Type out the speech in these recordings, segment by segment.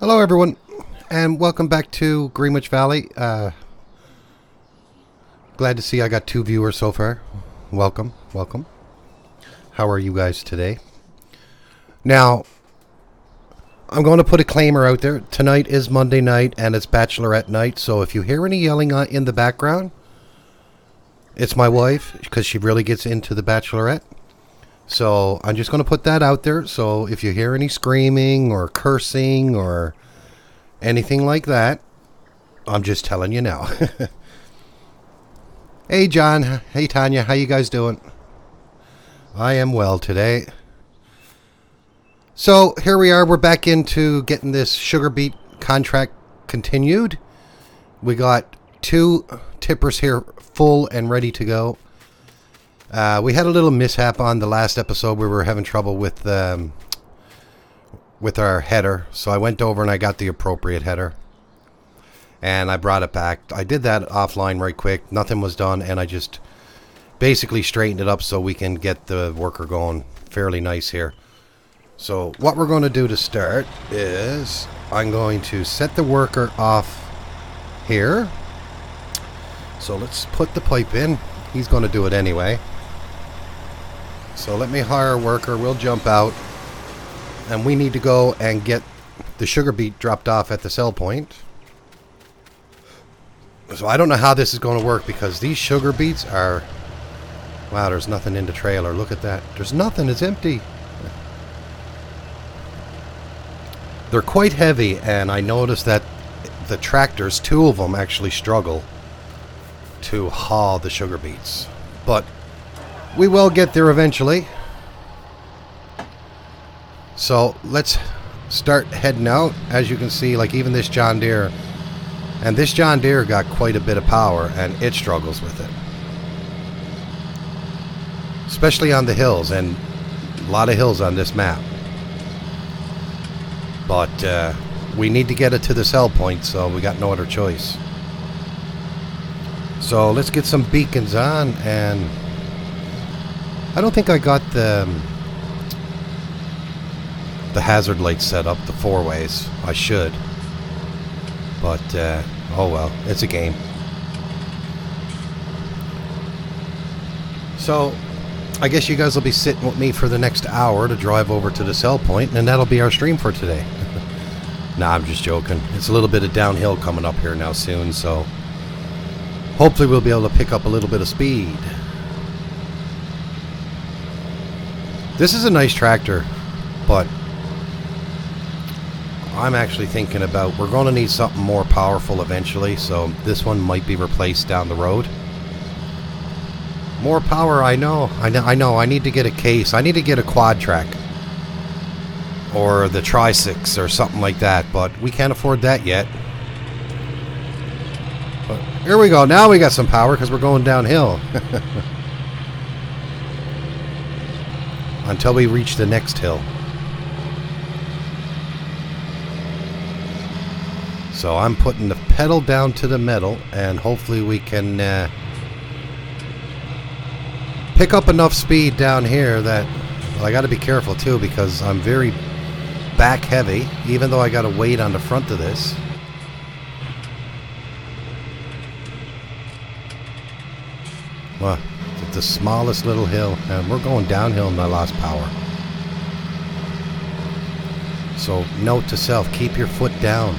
Hello everyone, and welcome back to Greenwich Valley. Glad to see I got 2 viewers so far. Welcome. How are you guys today? Now, I'm going to put a claimer out there. Tonight is Monday night, and it's Bachelorette night, so if you hear any yelling in the background, it's my wife, because she really gets into the Bachelorette. So I'm just going to put that out there. So if you hear any screaming or cursing or anything like that, I'm just telling you now. Hey John, hey Tanya, how you guys doing? I am well today. So here we are, we're back into getting this sugar beet contract continued. We got 2 tippers here full and ready to go. We had a little mishap on the last episode. We were having trouble with our header, so I went over and I got the appropriate header, and I brought it back. I did that offline right quick. Nothing was done, and I just basically straightened it up so we can get the worker going fairly nice here. So what we're going to do to start is I'm going to set the worker off here. So let's put the pipe in. He's going to do it anyway. So let me hire a worker. We'll jump out. And we need to go and get the sugar beet dropped off at the sell point. So I don't know how this is going to work because these sugar beets are... Wow, there's nothing in the trailer. Look at that. There's nothing. It's empty. They're quite heavy, and I noticed that the tractors, 2 of them, actually struggle to haul the sugar beets. But we will get there eventually. So let's start heading out. As you can see, like even this John Deere, and this John Deere got quite a bit of power, and it struggles with it, especially on the hills, and a lot of hills on this map. But we need to get it to the sell point, so we got no other choice. So let's get some beacons on, and I don't think I got the hazard lights set up, the 4-ways. I should. But, oh well, it's a game. So, I guess you guys will be sitting with me for the next hour to drive over to the sell point, and that'll be our stream for today. Nah, I'm just joking. It's a little bit of downhill coming up here now soon, so hopefully we'll be able to pick up a little bit of speed. This is a nice tractor, but I'm actually thinking about, we're going to need something more powerful eventually, so this one might be replaced down the road. More power, I know. I need to get a case. I need to get a quad track. Or the Tri-6 or something like that, but we can't afford that yet. But here we go. Now we got some power because we're going downhill. Until we reach the next hill. So I'm putting the pedal down to the metal, and hopefully we can pick up enough speed down here that... Well, I got to be careful too because I'm very back heavy, even though I got to weight on the front of this. Well, the smallest little hill, and we're going downhill and I lost power. So note to self, keep your foot down.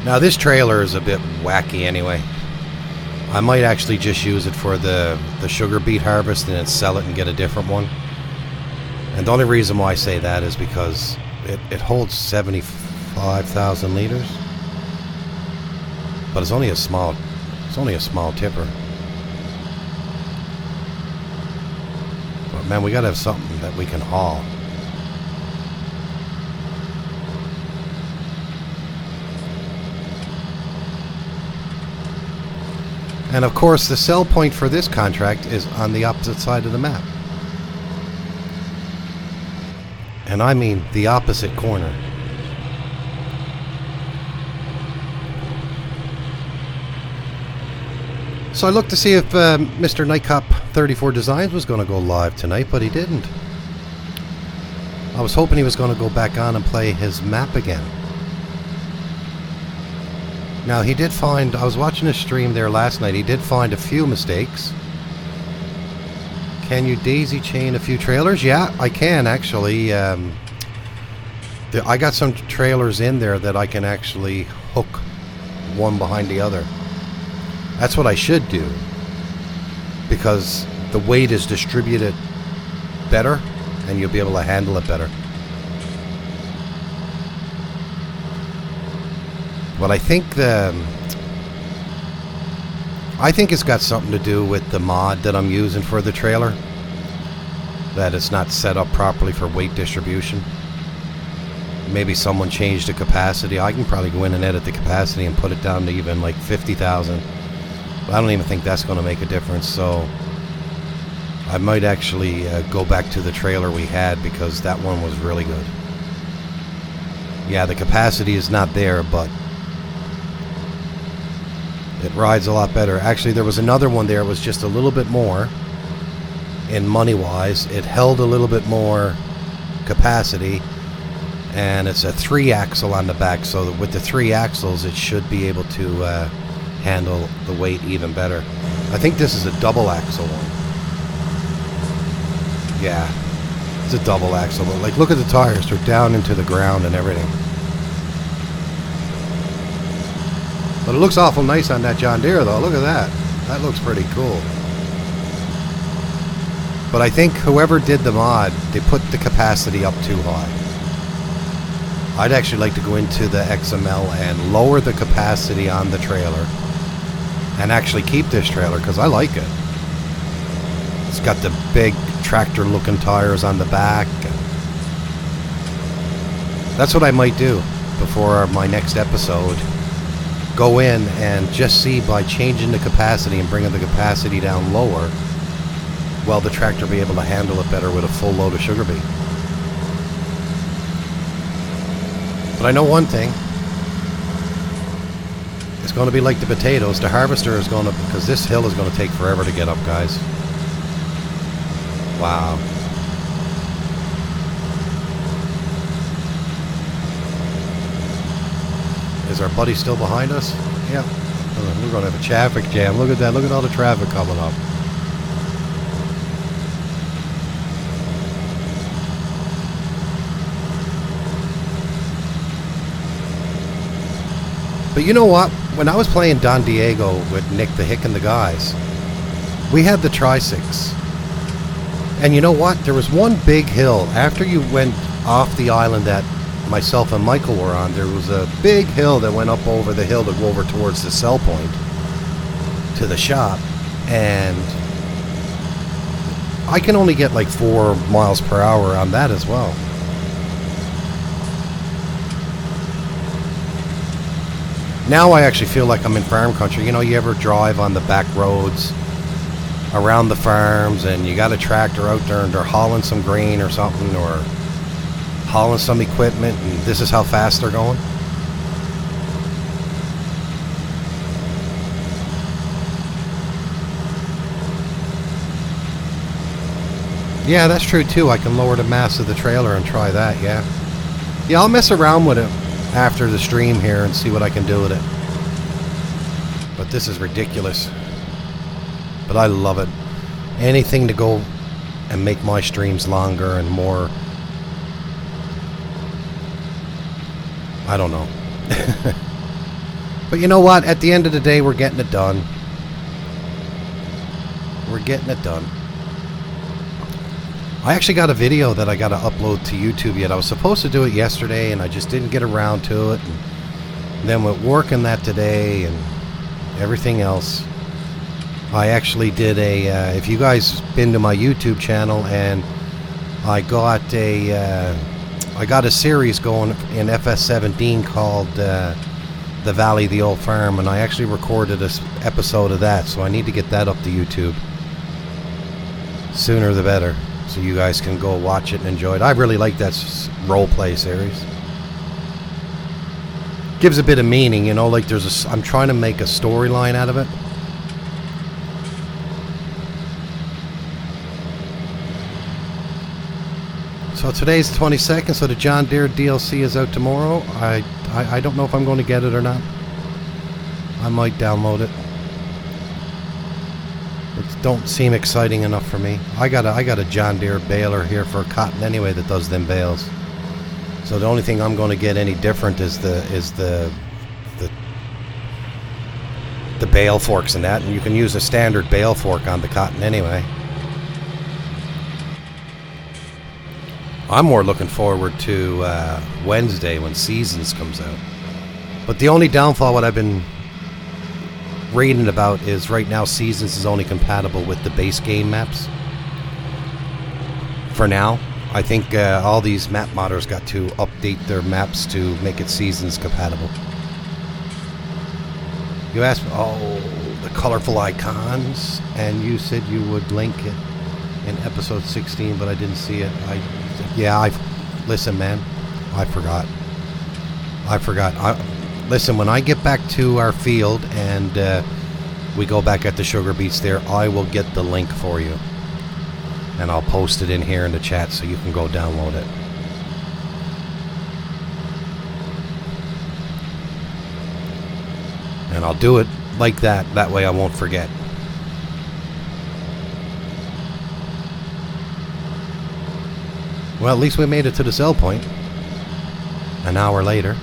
Now this trailer is a bit wacky anyway. I might actually just use it for the sugar beet harvest and then sell it and get a different one. And the only reason why I say that is because it holds 75,000 liters. But it's only a small tipper. But man, we gotta have something that we can haul. And of course, the sell point for this contract is on the opposite side of the map. And I mean the opposite corner. So I looked to see if Mr. Nightcap 34 Designs was going to go live tonight, but he didn't. I was hoping he was going to go back on and play his map again. Now he did find, I was watching his stream there last night, he did find a few mistakes. Can you daisy chain a few trailers? Yeah, I can actually. I got some trailers in there that I can actually hook one behind the other. That's what I should do, because the weight is distributed better and you'll be able to handle it better. But I think it's got something to do with the mod that I'm using for the trailer, that it's not set up properly for weight distribution. Maybe someone changed the capacity. I can probably go in and edit the capacity and put it down to even like 50,000. But I don't even think that's going to make a difference. So I might actually go back to the trailer we had, because that one was really good. Yeah, the capacity is not there, but it rides a lot better. Actually, there was another one there. It was just a little bit more in money-wise. It held a little bit more capacity, and it's a 3-axle on the back. So with the 3 axles, it should be able to handle the weight even better. I think this is a double-axle one. Yeah, it's a double-axle. But like, look at the tires. They're down into the ground and everything. But it looks awful nice on that John Deere, though. Look at that. That looks pretty cool. But I think whoever did the mod, they put the capacity up too high. I'd actually like to go into the XML and lower the capacity on the trailer and actually keep this trailer, because I like it. It's got the big tractor-looking tires on the back. That's what I might do before my next episode. Go in and just see, by changing the capacity and bringing the capacity down lower, will the tractor be able to handle it better with a full load of sugar beet. But I know one thing. It's going to be like the potatoes. The harvester is going to, because this hill is going to take forever to get up, guys. Wow. Is our buddy still behind us? Yeah. We're going to have a traffic jam. Look at that. Look at all the traffic coming up. But you know what? When I was playing Don Diego with Nick the Hick and the guys, we had the Tri-Six. And you know what? There was one big hill. After you went off the island that myself and Michael were on, there was a big hill that went up over the hill to go over towards the sell point to the shop. And I can only get like 4 miles per hour on that as well. Now I actually feel like I'm in farm country. You know, you ever drive on the back roads around the farms and you got a tractor out there and they're hauling some grain or something, or hauling some equipment, and this is how fast they're going? Yeah, that's true too. I can lower the mass of the trailer and try that, yeah. Yeah, I'll mess around with it after the stream here and see what I can do with it. But this is ridiculous. But I love it. Anything to go and make my streams longer and more, I don't know. But you know what? At the end of the day, we're getting it done. We're getting it done. I actually got a video that I got to upload to YouTube yet. I was supposed to do it yesterday and I just didn't get around to it. And then with work and that today and everything else, I actually did a, if you guys been to my YouTube channel, and I got a series going in FS17 called The Valley, the Old Farm, and I actually recorded an episode of that, so I need to get that up to YouTube. Sooner the better, so you guys can go watch it and enjoy it. I really like that role play series. Gives a bit of meaning, you know, like I'm trying to make a storyline out of it. So today's the 22nd, so the John Deere DLC is out tomorrow. I don't know if I'm going to get it or not. I might download it. It don't seem exciting enough for me. I got a John Deere baler here for cotton anyway that does them bales. So the only thing I'm going to get any different is the bale forks and that, and you can use a standard bale fork on the cotton anyway. I'm more looking forward to Wednesday when Seasons comes out. But the only downfall what I've been reading about is right now Seasons is only compatible with the base game maps. For now. I think all these map modders got to update their maps to make it Seasons compatible. You asked, oh, the colorful icons, and you said you would link it in episode 16, but I didn't see it. Listen, man, I forgot. Listen, when I get back to our field and we go back at the sugar beets there, I will get the link for you. And I'll post it in here in the chat so you can go download it. And I'll do it like that. That way I won't forget. Well, at least we made it to the sell point. An hour later.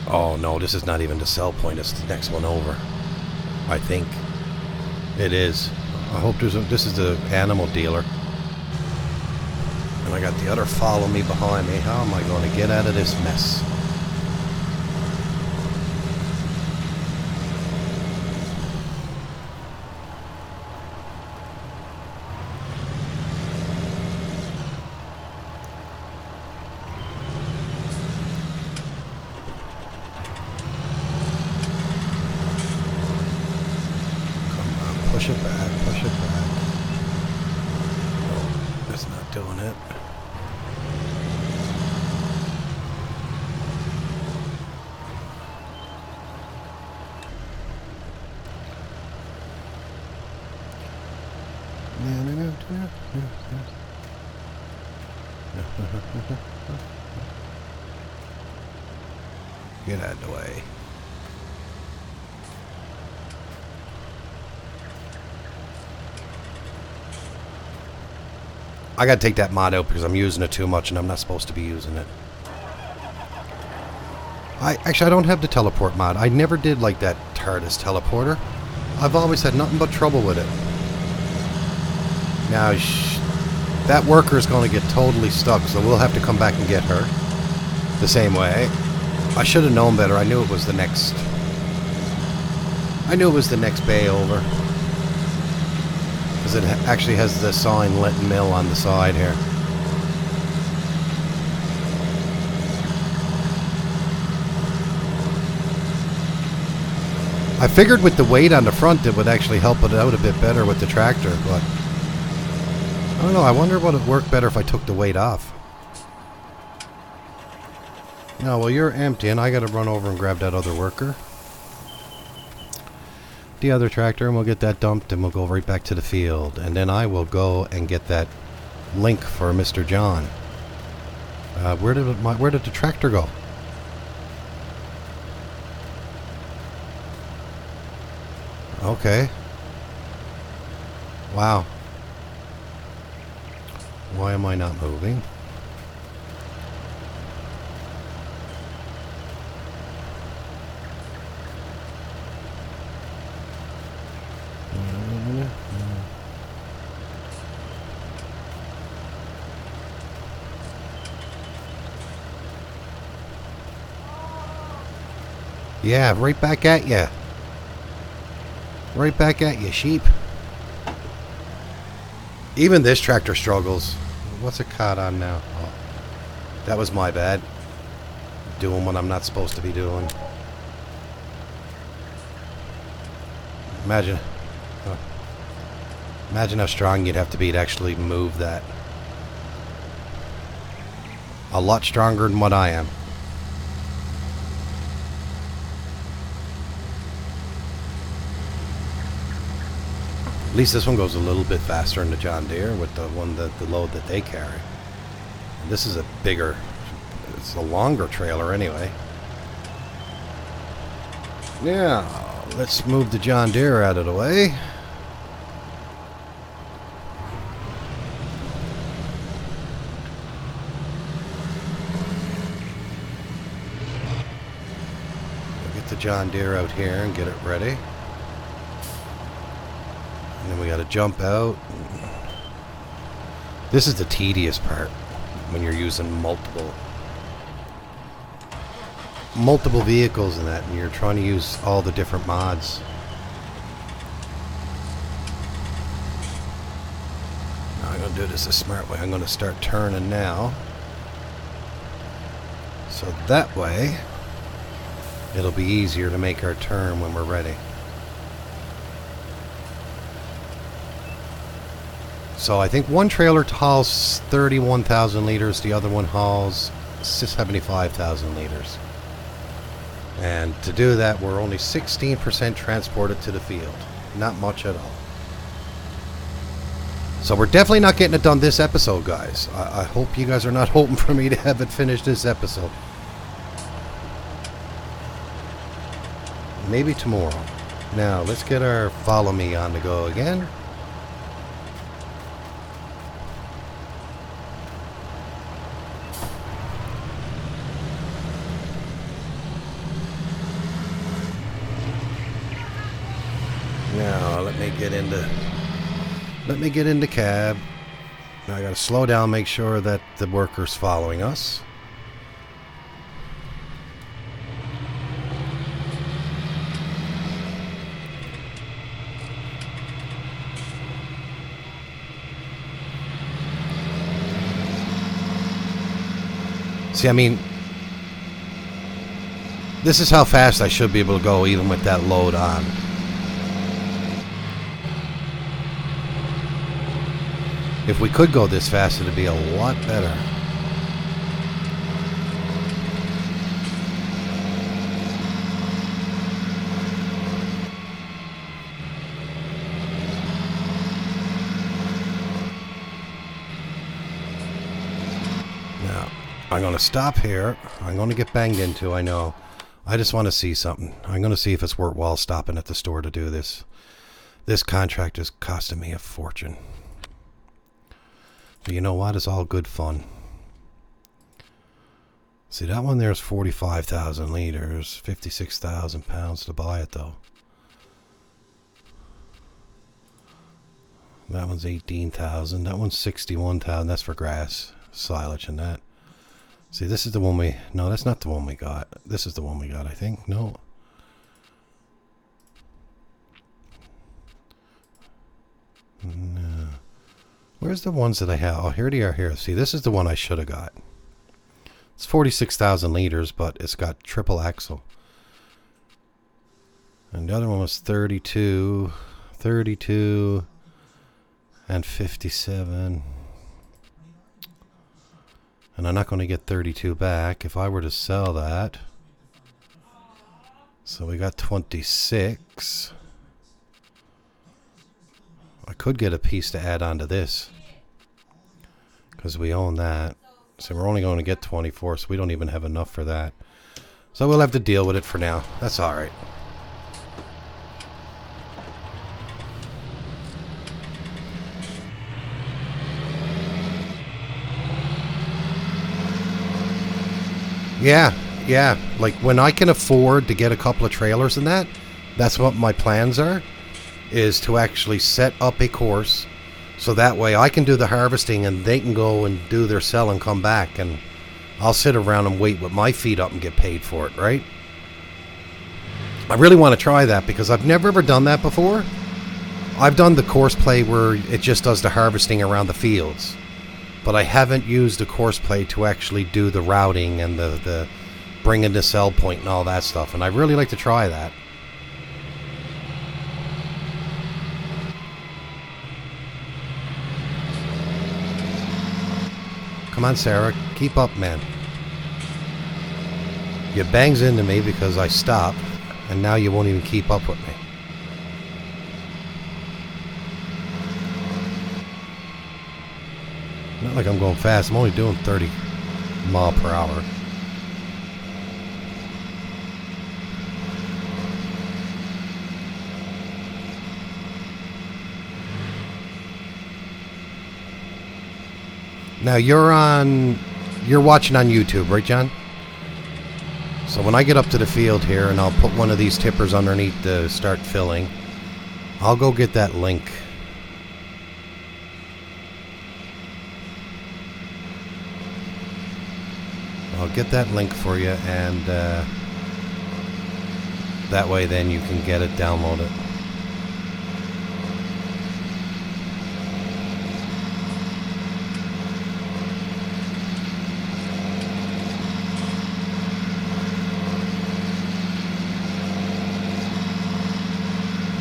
Oh no, this is not even the sell point. It's the next one over. I think it is. I hope this is the animal dealer. And I got the other follow me behind me. How am I going to get out of this mess? Push it back, push it back. No, that's not doing it. Get out of the way. I gotta take that mod out because I'm using it too much and I'm not supposed to be using it. I don't have the teleport mod. I never did like that TARDIS teleporter. I've always had nothing but trouble with it. Now, that worker is going to get totally stuck, so we'll have to come back and get her the same way. I should have known better. I knew it was the next... bay over. Because it actually has the sign "Let Mill" on the side here. I figured with the weight on the front it would actually help it out a bit better with the tractor, but I don't know. I wonder what would work better if I took the weight off. No, well, you're empty and I gotta run over and grab that other worker. The other tractor, and we'll get that dumped and we'll go right back to the field, and then I will go and get that link for Mr. John. Where did the tractor go? Okay. Wow. Why am I not moving? Yeah, right back at you. Right back at you, sheep. Even this tractor struggles. What's it caught on now? Oh, that was my bad. Doing what I'm not supposed to be doing. Imagine how strong you'd have to be to actually move that. A lot stronger than what I am. At least this one goes a little bit faster than the John Deere with the one that the load that they carry. And this is a bigger, it's a longer trailer anyway. Now, let's move the John Deere out of the way. We'll get the John Deere out here and get it ready. And then we got to jump out. This is the tedious part when you're using multiple vehicles in that, and you're trying to use all the different mods. Now I'm going to do this the smart way. I'm going to start turning now. So that way, it'll be easier to make our turn when we're ready. So I think one trailer hauls 31,000 liters, the other one hauls 75,000 liters. And to do that, we're only 16% transported to the field. Not much at all. So we're definitely not getting it done this episode, guys. I hope you guys are not hoping for me to have it finished this episode. Maybe tomorrow. Now, let's get our follow me on the go again. Now let me get into cab. Now I gotta slow down, make sure that the worker's following us. See, I mean, this is how fast I should be able to go even with that load on. If we could go this fast, it'd be a lot better. Now, I'm going to stop here. I'm going to get banged into, I know. I just want to see something. I'm going to see if it's worthwhile stopping at the store to do this. This contract is costing me a fortune. But you know what? It's all good fun. See, that one there's 45,000 liters, 56,000 pounds to buy it, though. That one's 18,000. That one's 61,000. That's for grass, silage, and that. See, this is the one we... No, that's not the one we got. This is the one we got, I think. No. No. Where's the ones that I have? Oh, here they are here. See, this is the one I should have got. It's 46,000 liters, but it's got triple axle. And the other one was 32, and 57. And I'm not going to get 32 back if I were to sell that. So we got 26. I could get a piece to add on to this, because we own that. So we're only going to get 24, so we don't even have enough for that. So we'll have to deal with it for now. That's alright. Yeah. Like when I can afford to get a couple of trailers in that, that's what my plans are. Is to actually set up a course so that way I can do the harvesting and they can go and do their sell and come back, and I'll sit around and wait with my feet up and get paid for it, right? I really want to try that because I've never ever done that before. I've done the course play where it just does the harvesting around the fields, but I haven't used the course play to actually do the routing and the bringing the sell point and all that stuff, and I'd really like to try that. Come on, Sarah. Keep up, man. You bangs into me because I stopped, and now you won't even keep up with me. Not like I'm going fast. I'm only doing 30 mile per hour. Now you're watching on YouTube, right, John? So when I get up to the field here and I'll put one of these tippers underneath to start filling, I'll go get that link. I'll get that link for you, and that way then you can get it, download it.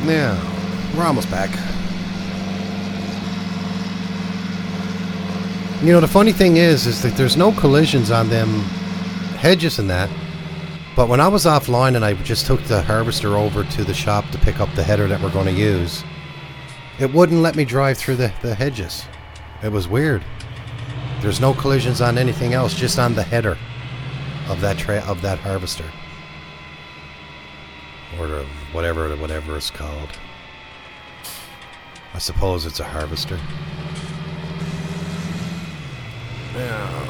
Yeah, we're almost back. You know, the funny thing is that there's no collisions on them hedges and that. But when I was offline and I just took the harvester over to the shop to pick up the header that we're going to use, it wouldn't let me drive through the hedges. It was weird. There's no collisions on anything else, just on the header of that harvester. Or whatever it's called. I suppose it's a harvester. Yeah.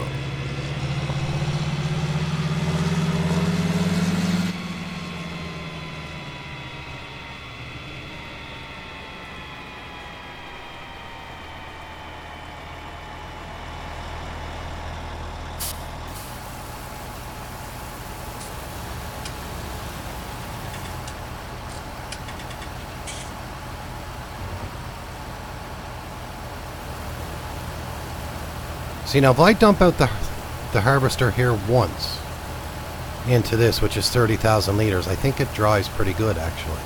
See, now if I dump out the harvester here once into this, which is 30,000 liters, I think it drives pretty good, actually.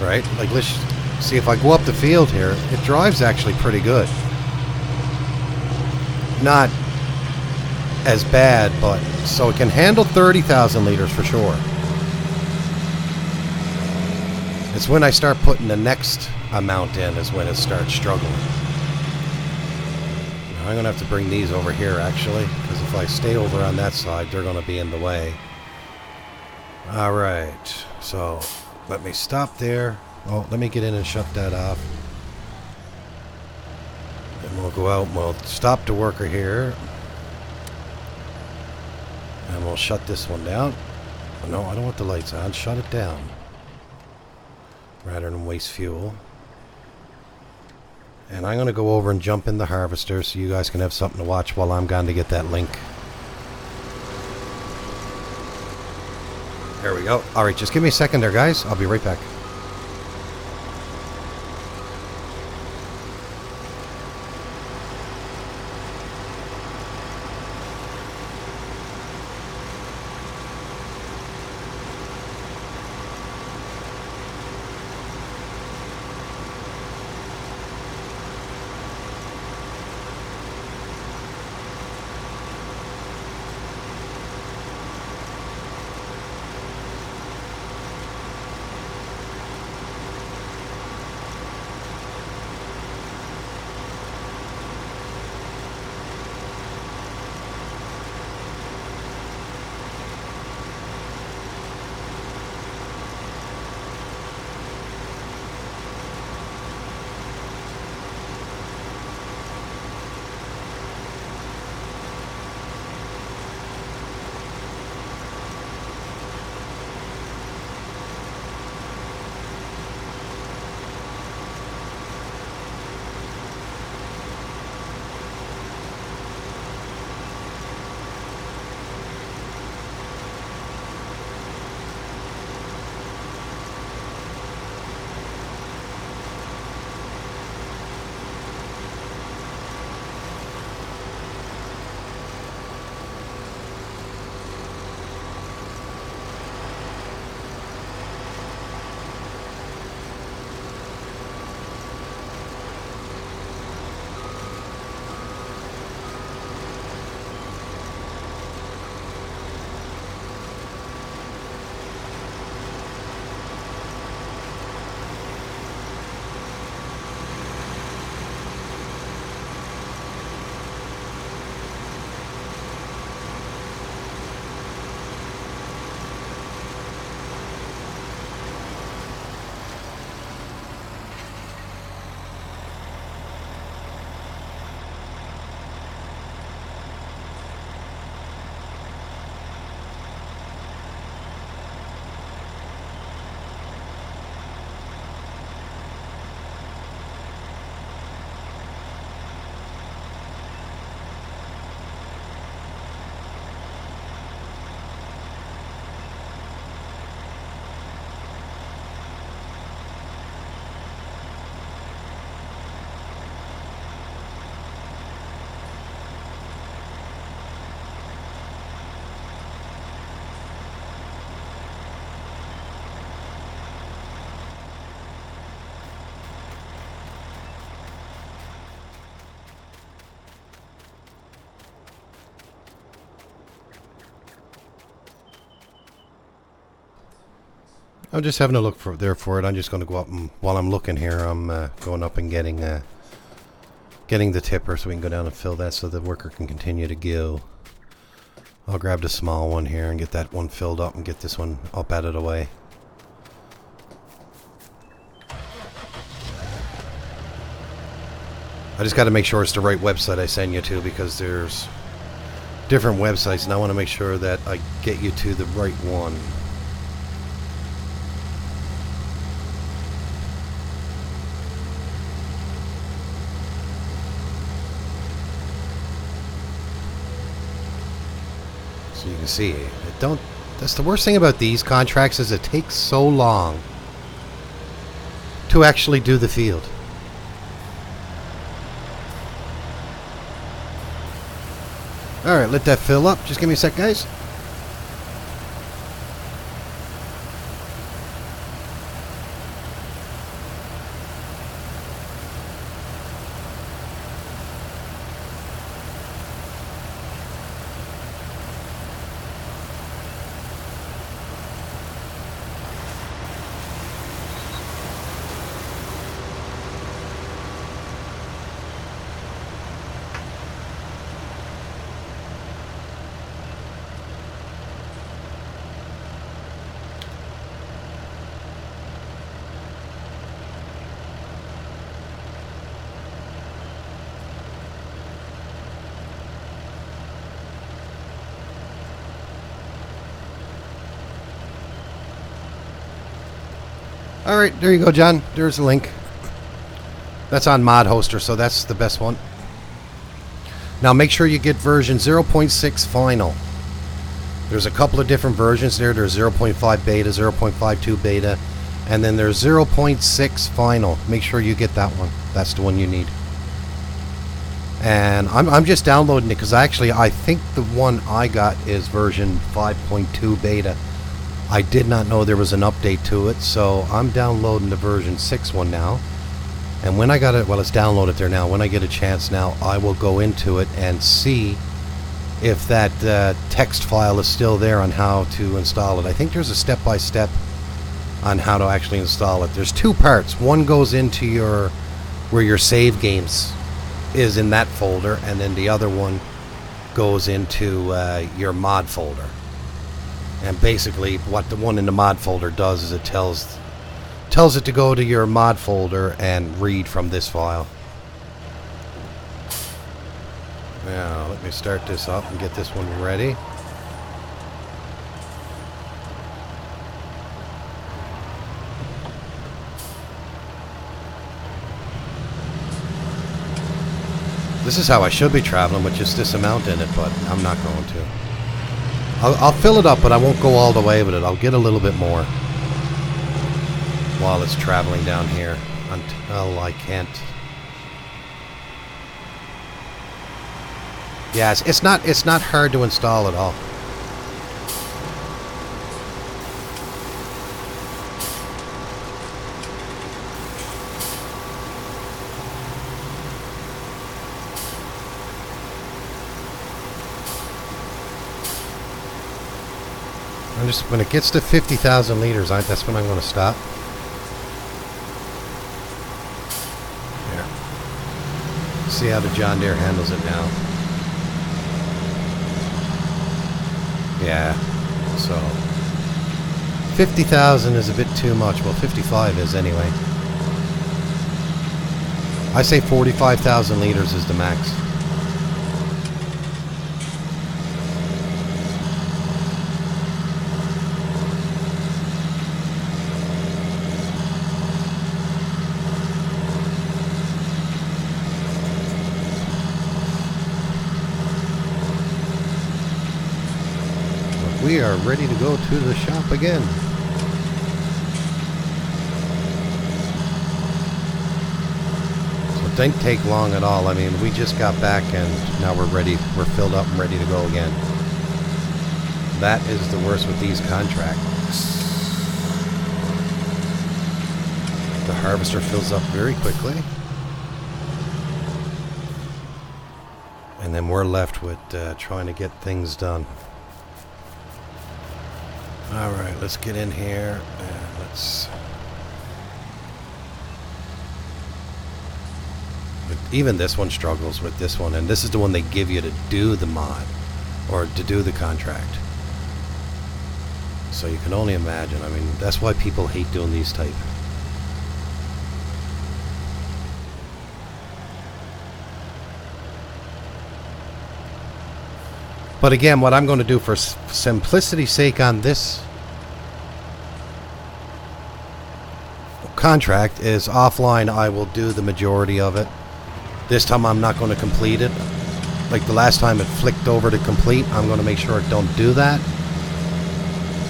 Right? Like, let's see, if I go up the field here, it drives actually pretty good. Not as bad, but so it can handle 30,000 liters for sure. It's when I start putting the next amount in is when it starts struggling. Now, I'm going to have to bring these over here, actually, because if I stay over on that side, they're going to be in the way. Alright, so let me stop there. Oh, let me get in and shut that off. Then we'll go out and we'll stop the worker here. And we'll shut this one down. No, I don't want the lights on. Shut it down. Rather than waste fuel. And I'm going to go over and jump in the harvester so you guys can have something to watch while I'm gone to get that link. There we go. Alright, just give me a second there, guys. I'll be right back. I'm just having a look for it. I'm just going to go up and while I'm looking here, I'm going up and getting the tipper so we can go down and fill that so the worker can continue to go. I'll grab the small one here and get that one filled up and get this one up out of the way. I just got to make sure it's the right website I send you to because there's different websites and I want to make sure that I get you to the right one. So you can see, that's the worst thing about these contracts is it takes so long to actually do the field. Alright, let that fill up. Just give me a sec, guys. Alright, there you go, John. There's a link. That's on Mod Hoster, so that's the best one. Now make sure you get version 0.6 final. There's a couple of different versions there. There's 0.5 beta, 0.52 beta, and then there's 0.6 final. Make sure you get that one. That's the one you need. And I'm just downloading it because actually I think the one I got is version 5.2 beta. I did not know there was an update to it, so I'm downloading the version 6 one now. And when I got it, well, it's downloaded there now. When I get a chance now, I will go into it and see if that text file is still there on how to install it. I think there's a step-by-step on how to actually install it. There's two parts. One goes into where your save games is in that folder, and then the other one goes into your mod folder. And basically what the one in the mod folder does is it tells it to go to your mod folder and read from this file. Now let me start this up and get this one ready. This is how I should be traveling with just this amount in it, but I'm not going to. I'll fill it up, but I won't go all the way with it. I'll get a little bit more while it's traveling down here until I can't. Yeah, it's not hard to install at all. When it gets to 50,000 liters, that's when I'm going to stop. There. See how the John Deere handles it now. Yeah. So 50,000 is a bit too much. Well, 55 is anyway. I say 45,000 liters is the max. We are ready to go to the shop again. So it didn't take long at all. I mean, we just got back and now we're ready. We're filled up and ready to go again. That is the worst with these contracts. The harvester fills up very quickly. And then we're left with trying to get things done. Alright, let's get in here and mods. But even this one struggles with this one, and this is the one they give you to do the mod, or to do the contract. So you can only imagine. I mean, that's why people hate doing these type. But again, what I'm going to do for simplicity's sake on this contract is offline. I will do the majority of it. This time I'm not going to complete it. Like the last time it flicked over to complete, I'm going to make sure it don't do that.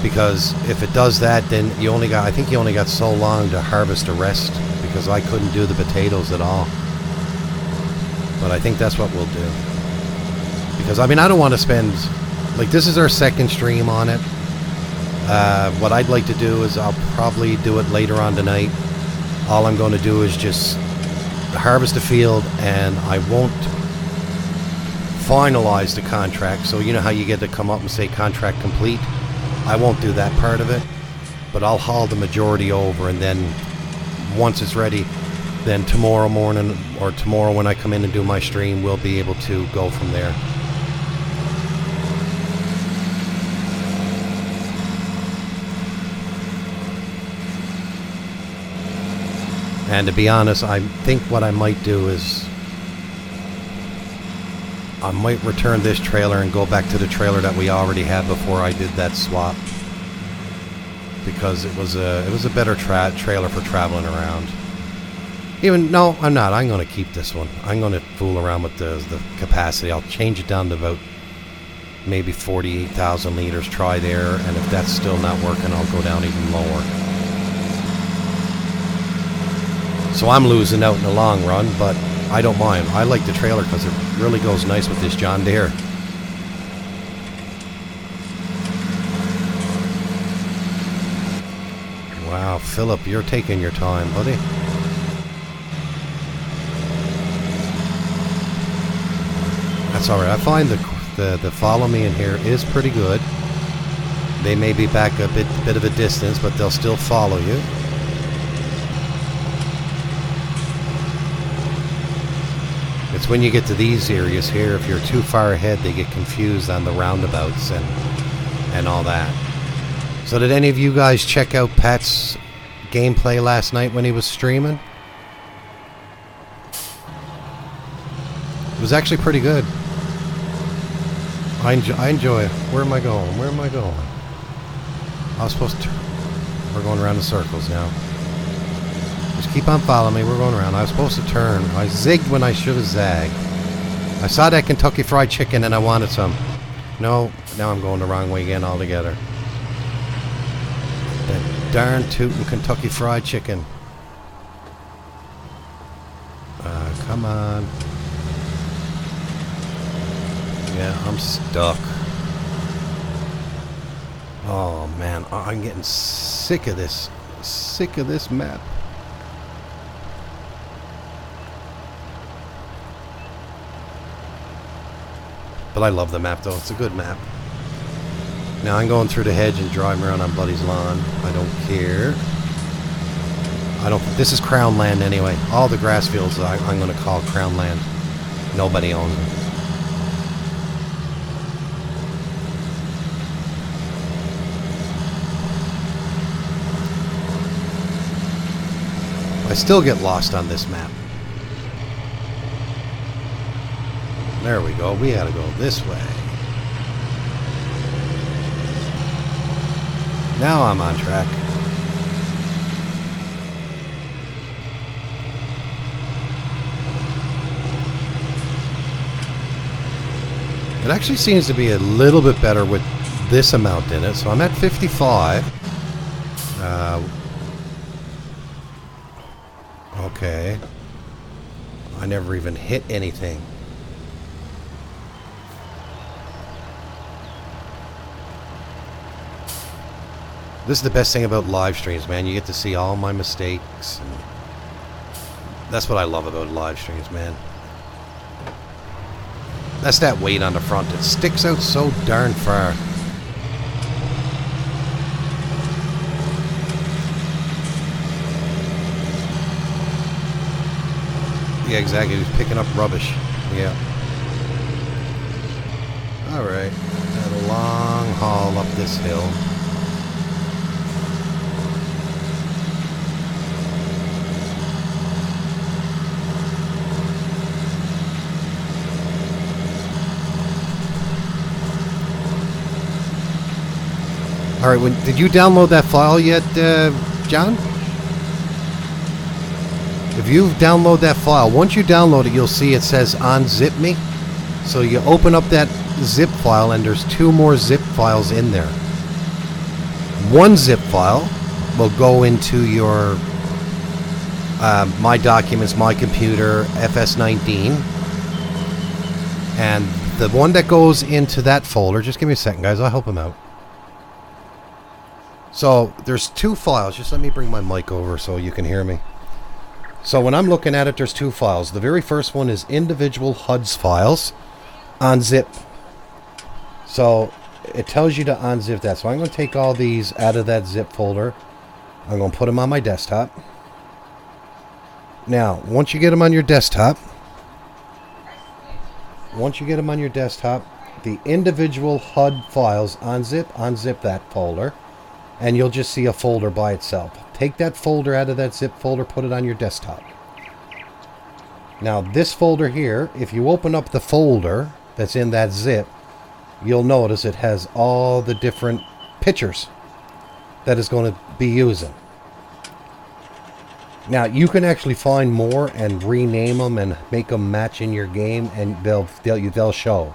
Because if it does that, then you only got, I think you only got so long to harvest the rest, because I couldn't do the potatoes at all. But I think that's what we'll do. Because, I mean, I don't want to spend... Like, this is our second stream on it. What I'd like to do is I'll probably do it later on tonight. All I'm going to do is just harvest the field, and I won't finalize the contract. So, you know how you get to come up and say contract complete? I won't do that part of it. But I'll haul the majority over, and then once it's ready, then tomorrow morning or tomorrow when I come in and do my stream, we'll be able to go from there. And to be honest, I think what I might do is I might return this trailer and go back to the trailer that we already had before I did that swap, because it was a better trailer for traveling around. No, I'm not. I'm going to keep this one. I'm going to fool around with the capacity. I'll change it down to about maybe 48,000 liters. Try there, and if that's still not working, I'll go down even lower. So I'm losing out in the long run, but I don't mind. I like the trailer because it really goes nice with this John Deere. Wow, Philip, you're taking your time, buddy. That's alright. I find the follow me in here is pretty good. They may be back a bit of a distance, but they'll still follow you. It's when you get to these areas here, if you're too far ahead, they get confused on the roundabouts and all that. So did any of you guys check out Pat's gameplay last night when he was streaming? It was actually pretty good. I enjoy it. Where am I going? Where am I going? I was supposed to... We're going around in circles now. Just keep on following me. We're going around. I was supposed to turn. I zigged when I should have zagged. I saw that Kentucky Fried Chicken and I wanted some. No, now I'm going the wrong way again altogether. That darn tootin' Kentucky Fried Chicken. Come on. Yeah, I'm stuck. Oh man, I'm getting sick of this. Sick of this map. But I love the map though, it's a good map. Now I'm going through the hedge and driving around on Buddy's lawn. I don't care. This is Crown land anyway. All the grass fields I'm going to call Crown land. Nobody owns them. I still get lost on this map. There we go. We gotta go this way. Now I'm on track. It actually seems to be a little bit better with this amount in it. So I'm at 55. Okay. I never even hit anything. This is the best thing about live streams, man. You get to see all my mistakes. And that's what I love about live streams, man. That's that weight on the front. It sticks out so darn far. Yeah, exactly. He was picking up rubbish. Yeah. Alright. Got a long haul up this hill. Alright, did you download that file yet, John? If you download that file, once you download it, you'll see it says unzip me. So you open up that zip file and there's 2 more zip files in there. One zip file will go into your My Documents, My Computer, FS19. And the one that goes into that folder, just give me a second, guys, I'll help him out. So there's 2 files. Just let me bring my mic over so you can hear me. So when I'm looking at it, there's 2 files. The very first one is individual HUDs files, unzip. So it tells you to unzip that. So I'm going to take all these out of that zip folder. I'm going to put them on my desktop. Now, once you get them on your desktop, the individual HUD files unzip that folder, and you'll just see a folder by itself. Take that folder out of that zip folder, put it on your desktop. Now this folder here, if you open up the folder that's in that zip, you'll notice it has all the different pictures that it's going to be using. Now you can actually find more and rename them and make them match in your game, and they'll show.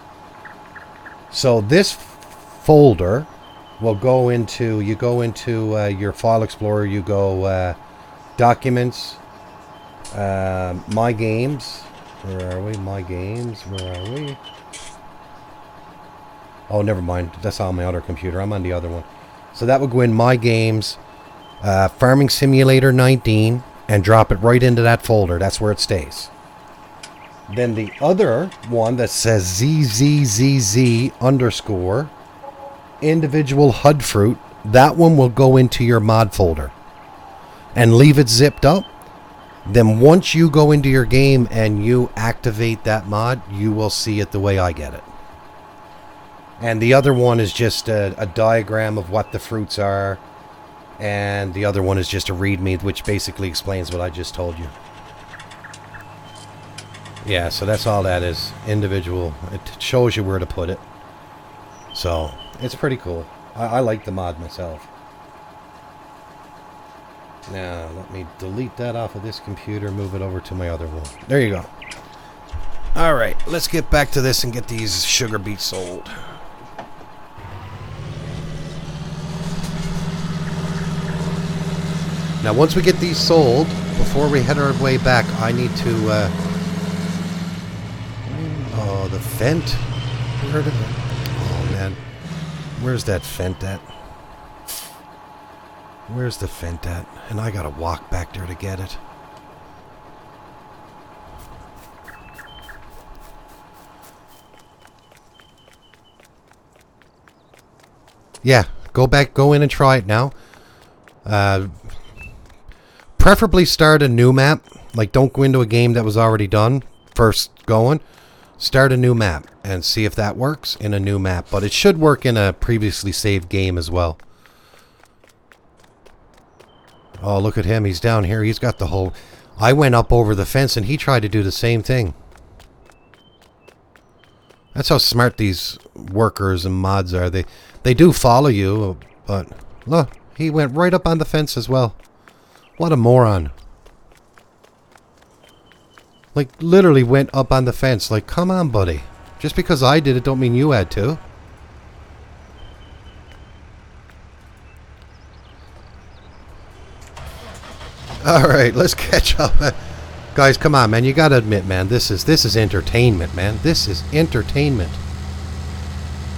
So this folder will go into, you go into your file explorer, you go documents, my games, where are we, my games, where are we? Oh, never mind, that's on my other computer, I'm on the other one. So that would go in my games, Farming Simulator 19, and drop it right into that folder. That's where it stays. Then the other one that says ZZZZ underscore individual HUD fruit, that one will go into your mod folder and leave it zipped up. Then once you go into your game and you activate that mod, you will see it the way I get it. And the other one is just a diagram of what the fruits are, and the other one is just a readme, which basically explains what I just told you. Yeah, so that's all that is. Individual. It shows you where to put it. So it's pretty cool. I like the mod myself. Now let me delete that off of this computer, move it over to my other one. There you go. Alright, let's get back to this and get these sugar beets sold. Now once we get these sold, before we head our way back, I need to oh, the Fent. You heard of it? Oh man, where's that Fent at? Where's the Fent at? And I gotta walk back there to get it. Yeah, go in and try it now. Preferably start a new map. Like, don't go into a game that was already done first going. Start a new map and see if that works in a new map. But it should work in a previously saved game as well. Oh, look at him. He's down here. He's got the whole... I went up over the fence and he tried to do the same thing. That's how smart these workers and mods are. They do follow you, but look, he went right up on the fence as well. What a moron. Like, literally went up on the fence. Like, come on, buddy. Just because I did it don't mean you had to. Alright, let's catch up. Guys, come on, man. You gotta admit, man, this is entertainment, man. This is entertainment.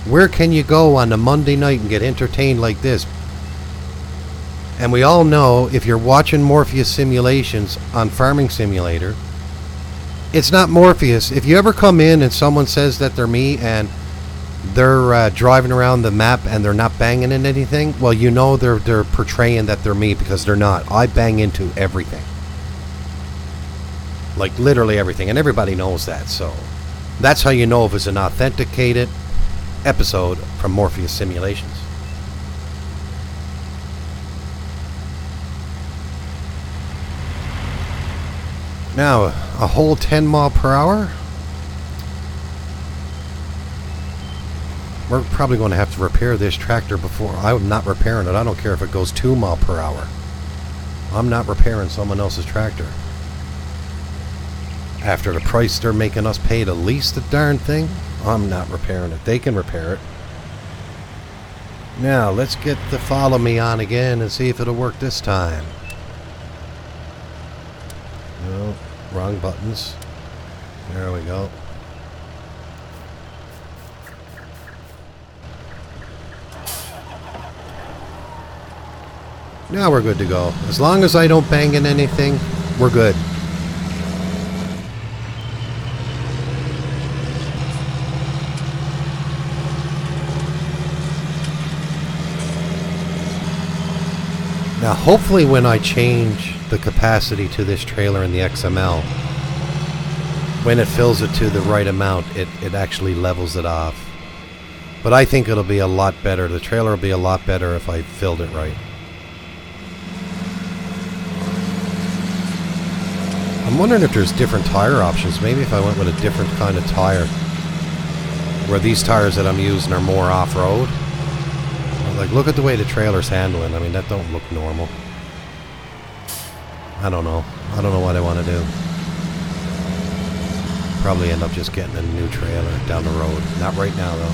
Where can you go on a Monday night and get entertained like this? And we all know, if you're watching Morpheus simulations on Farming Simulator, it's not Morpheus. If you ever come in and someone says that they're me and they're driving around the map and they're not banging into anything, well, you know they're portraying that they're me, because they're not. I bang into everything. Like literally everything, and everybody knows that, so that's how you know if it's an authenticated episode from Morpheus Simulations. Now, a whole 10 mile per hour. We're probably going to have to repair this tractor before. I'm not repairing it. I don't care if it goes 2 mile per hour. I'm not repairing someone else's tractor. After the price they're making us pay to lease the darn thing, I'm not repairing it. They can repair it. Now, let's get the follow me on again and see if it'll work this time. No, wrong buttons. There we go. Now we're good to go. As long as I don't bang in anything, we're good. Now hopefully when I change the capacity to this trailer in the XML, when it fills it to the right amount, it actually levels it off. But I think it'll be a lot better. The trailer will be a lot better if I filled it right. I'm wondering if there's different tire options. Maybe if I went with a different kind of tire, where these tires that I'm using are more off-road. Like, look at the way the trailer's handling. I mean, that don't look normal. I don't know. I don't know what I want to do. Probably end up just getting a new trailer down the road. Not right now, though.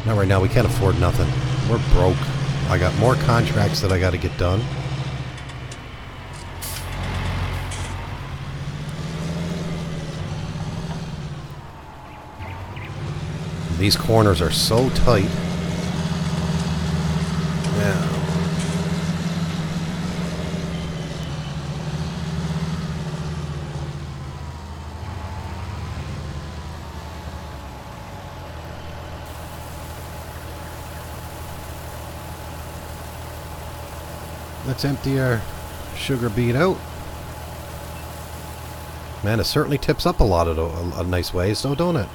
Not right now. We can't afford nothing. We're broke. I got more contracts that I got to get done. These corners are so tight. Yeah. Let's empty our sugar beet out. Man, it certainly tips up a lot of a nice ways, though, don't it?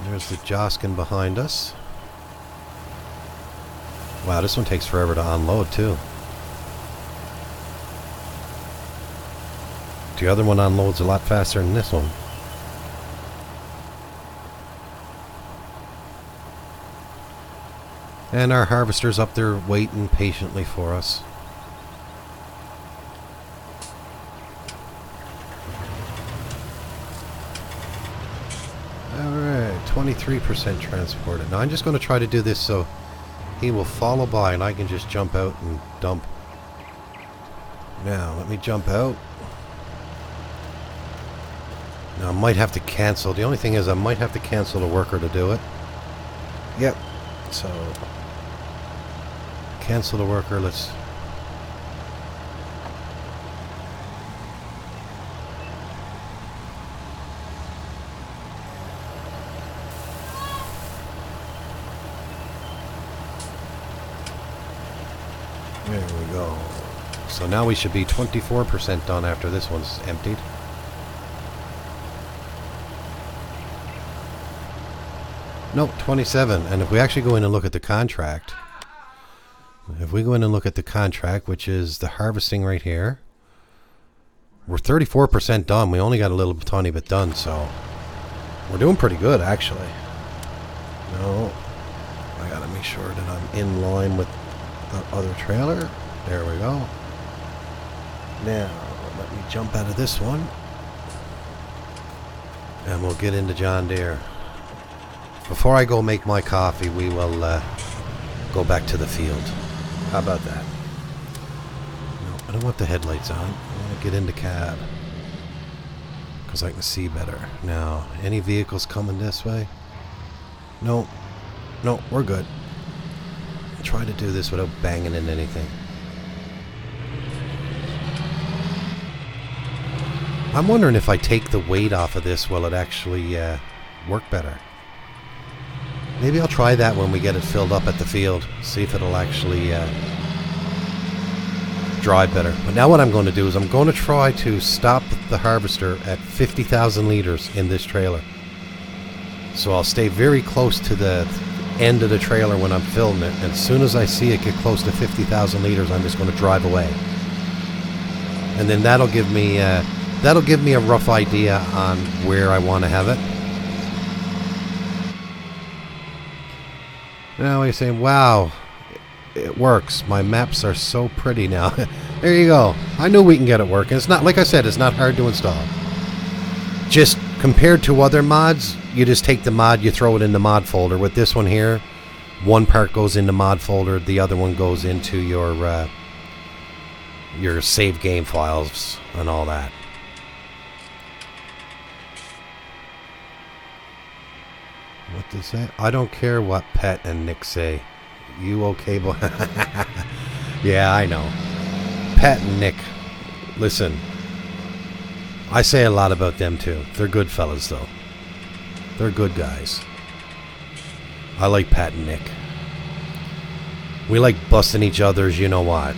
There's the Joskin behind us. Wow, this one takes forever to unload, too. The other one unloads a lot faster than this one. And our harvester's up there waiting patiently for us. Alright, 23% transported. Now I'm just going to try to do this so he will follow by and I can just jump out and dump. Now, let me jump out. Now I might have to cancel. The only thing is I might have to cancel the worker to do it. Yep. So, cancel the worker. Let's... There we go. So now we should be 24% done after this one's emptied. Nope, 27. And if we actually go in and look at the contract, if we go in and look at the contract, which is the harvesting right here, we're 34% done. We only got a little tiny bit done, so we're doing pretty good, actually. No, I gotta make sure that I'm in line with the other trailer. There we go. Now, let me jump out of this one. And we'll get into John Deere. Before I go make my coffee, we will go back to the field. How about that? No, I don't want the headlights on. I want to get into cab. Because I can see better. Now, any vehicles coming this way? No. No, we're good. Try to do this without banging into anything. I'm wondering if I take the weight off of this, will it actually work better? Maybe I'll try that when we get it filled up at the field. See if it'll actually dry better. But now what I'm going to do is I'm going to try to stop the harvester at 50,000 liters in this trailer. So I'll stay very close to the end of the trailer when I'm filling it. And as soon as I see it get close to 50,000 liters, I'm just going to drive away. And then that'll give me a rough idea on where I want to have it. Now you're saying, wow, it works. My maps are so pretty now. There you go. I knew we can get it working. It's not, like I said, it's not hard to install. Just compared to other mods, you just take the mod, you throw it in the mod folder. With this one here, one part goes in the mod folder, the other one goes into your save game files and all that. What does that? I don't care what Pet and Nick say. You okay, boy? Yeah, I know. Pet and Nick. Listen. I say a lot about them too. They're good fellas though. They're good guys. I like Pat and Nick. We like busting each other's you know what.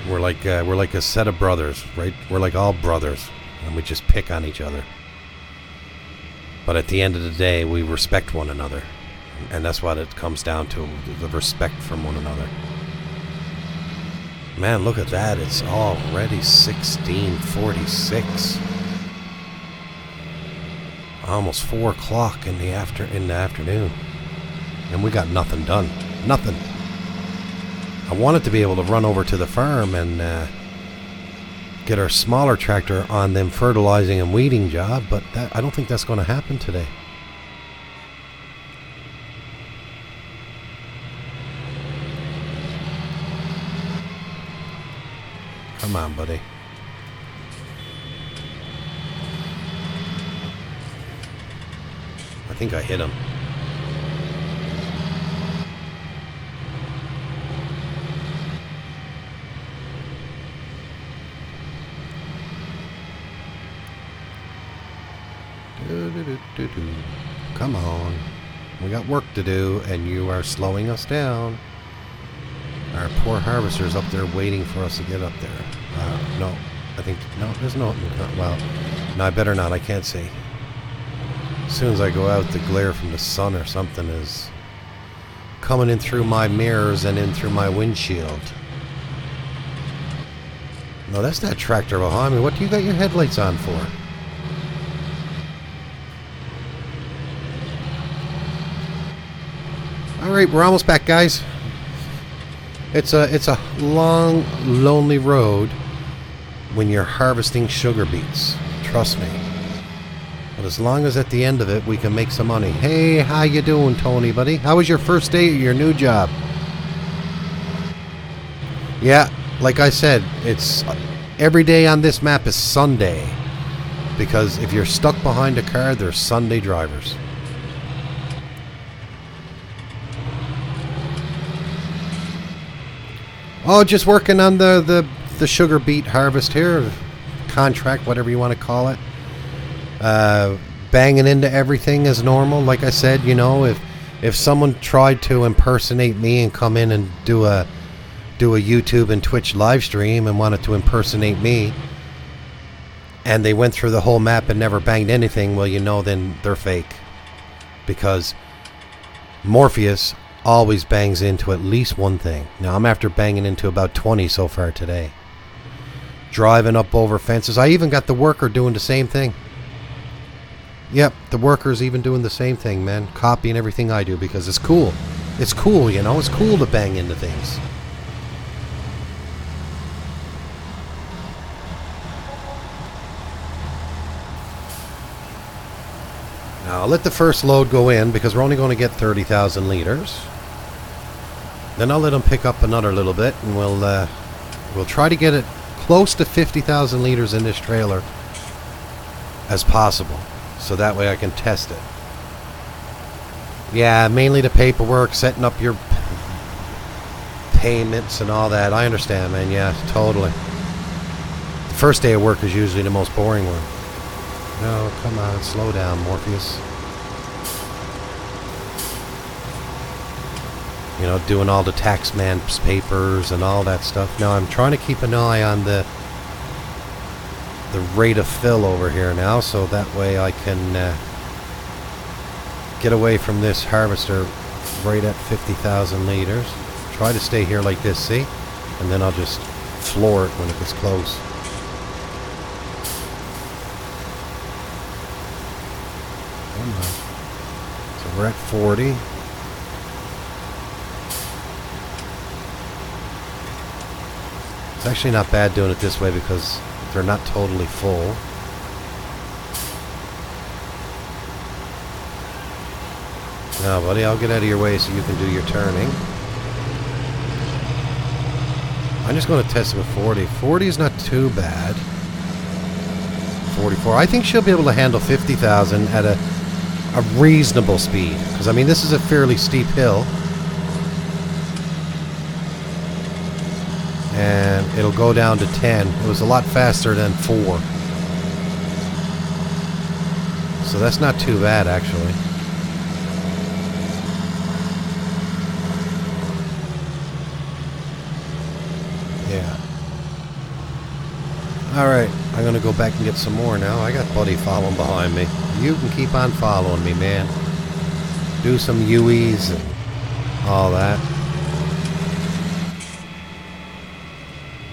We're like a set of brothers, right? We're like all brothers, and we just pick on each other. But at the end of the day, we respect one another. And that's what it comes down to, the respect from one another. Man, look at that. It's already 16:46. Almost 4 o'clock in the afternoon. And we got nothing done. Nothing. I wanted to be able to run over to the farm and get our smaller tractor on them fertilizing and weeding job, but I don't think that's going to happen today. Come on, buddy. I think I hit him. Come on. We got work to do, and you are slowing us down. Our poor harvester's up there waiting for us to get up there. No. I think... No, there's no... Well, no, I better not. I can't see. As soon as I go out, the glare from the sun or something is coming in through my mirrors and in through my windshield. No, that's that tractor behind me. What do you got your headlights on for? Alright, we're almost back, guys. It's a long, lonely road when you're harvesting sugar beets. Trust me. But as long as at the end of it we can make some money. Hey, how you doing, Tony, buddy? How was your first day at your new job? Yeah, like I said, it's every day on this map is Sunday. Because if you're stuck behind a car, there's Sunday drivers. Oh, just working on the sugar beet harvest here. Contract, whatever you want to call it. Banging into everything as normal. Like I said, you know, if someone tried to impersonate me and come in and do a YouTube and Twitch live stream and wanted to impersonate me, and they went through the whole map and never banged anything, well, you know, then they're fake. Because Morpheus always bangs into at least one thing. Now, I'm after banging into about 20 so far today. Driving up over fences. I even got the worker doing the same thing. Yep, the worker's even doing the same thing, man. Copying everything I do because it's cool. It's cool, you know. It's cool to bang into things. Now, I'll let the first load go in because we're only going to get 30,000 liters. Then I'll let them pick up another little bit, and we'll try to get it close to 50,000 liters in this trailer as possible, so that way I can test it. Yeah, mainly the paperwork, setting up your payments and all that. I understand, man. Yeah, totally. The first day of work is usually the most boring one. No, come on, slow down, Morpheus. You know, doing all the taxman's papers and all that stuff. Now I'm trying to keep an eye on the rate of fill over here now, so that way I can get away from this harvester right at 50,000 liters. Try to stay here like this, see? And then I'll just floor it when it gets close. So we're at 40. It's actually not bad doing it this way because they're not totally full. Now, buddy, I'll get out of your way so you can do your turning. I'm just going to test it with 40. 40 is not too bad. 44. I think she'll be able to handle 50,000 at a reasonable speed. Because, I mean, this is a fairly steep hill. And it'll go down to 10. It was a lot faster than 4. So that's not too bad, actually. Yeah. Alright, I'm going to go back and get some more now. I got Buddy following behind me. You can keep on following me, man. Do some UEs and all that.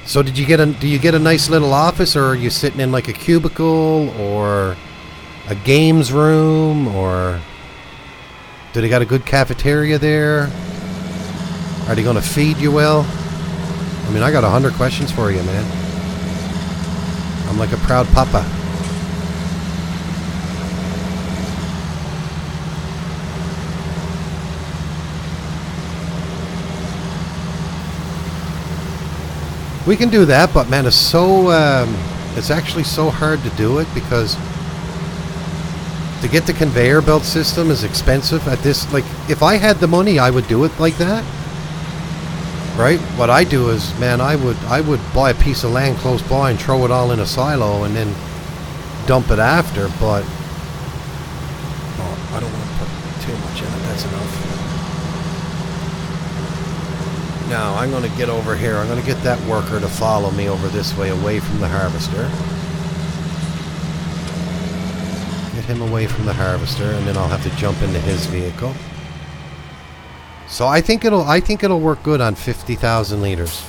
So do you get a nice little office, or are you sitting in like a cubicle or a games room, or do they got a good cafeteria there? Are they going to feed you well? I mean, I got 100 questions for you, man. I'm like a proud papa. We can do that, but man, it's actually so hard to do it because to get the conveyor belt system is expensive at this. Like, if I had the money, I would do it like that. Right? What I do is, man, I would buy a piece of land close by and throw it all in a silo and then dump it after, but I don't want to put too much in it. That's enough. Now, I'm going to get over here. I'm going to get that worker to follow me over this way, away from the harvester. Get him away from the harvester, and then I'll have to jump into his vehicle. So I think it'll work good on 50,000 liters.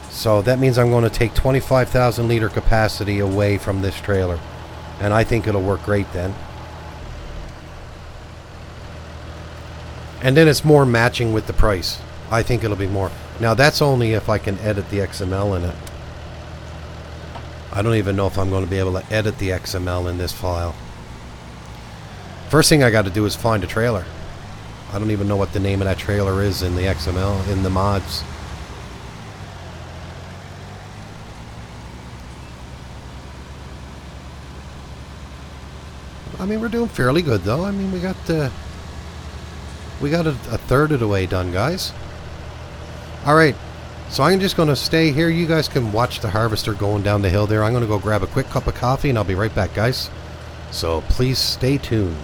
So that means I'm going to take 25,000 liter capacity away from this trailer, and I think it'll work great then. And then it's more matching with the price. I think it'll be more. Now that's only if I can edit the XML in it. I don't even know if I'm going to be able to edit the XML in this file. First thing I got to do is find a trailer. I don't even know what the name of that trailer is in the XML, in the mods. I mean, we're doing fairly good though. I mean, we got a third of the way done, guys. Alright, so I'm just going to stay here. You guys can watch the harvester going down the hill there. I'm going to go grab a quick cup of coffee and I'll be right back, guys. So please stay tuned.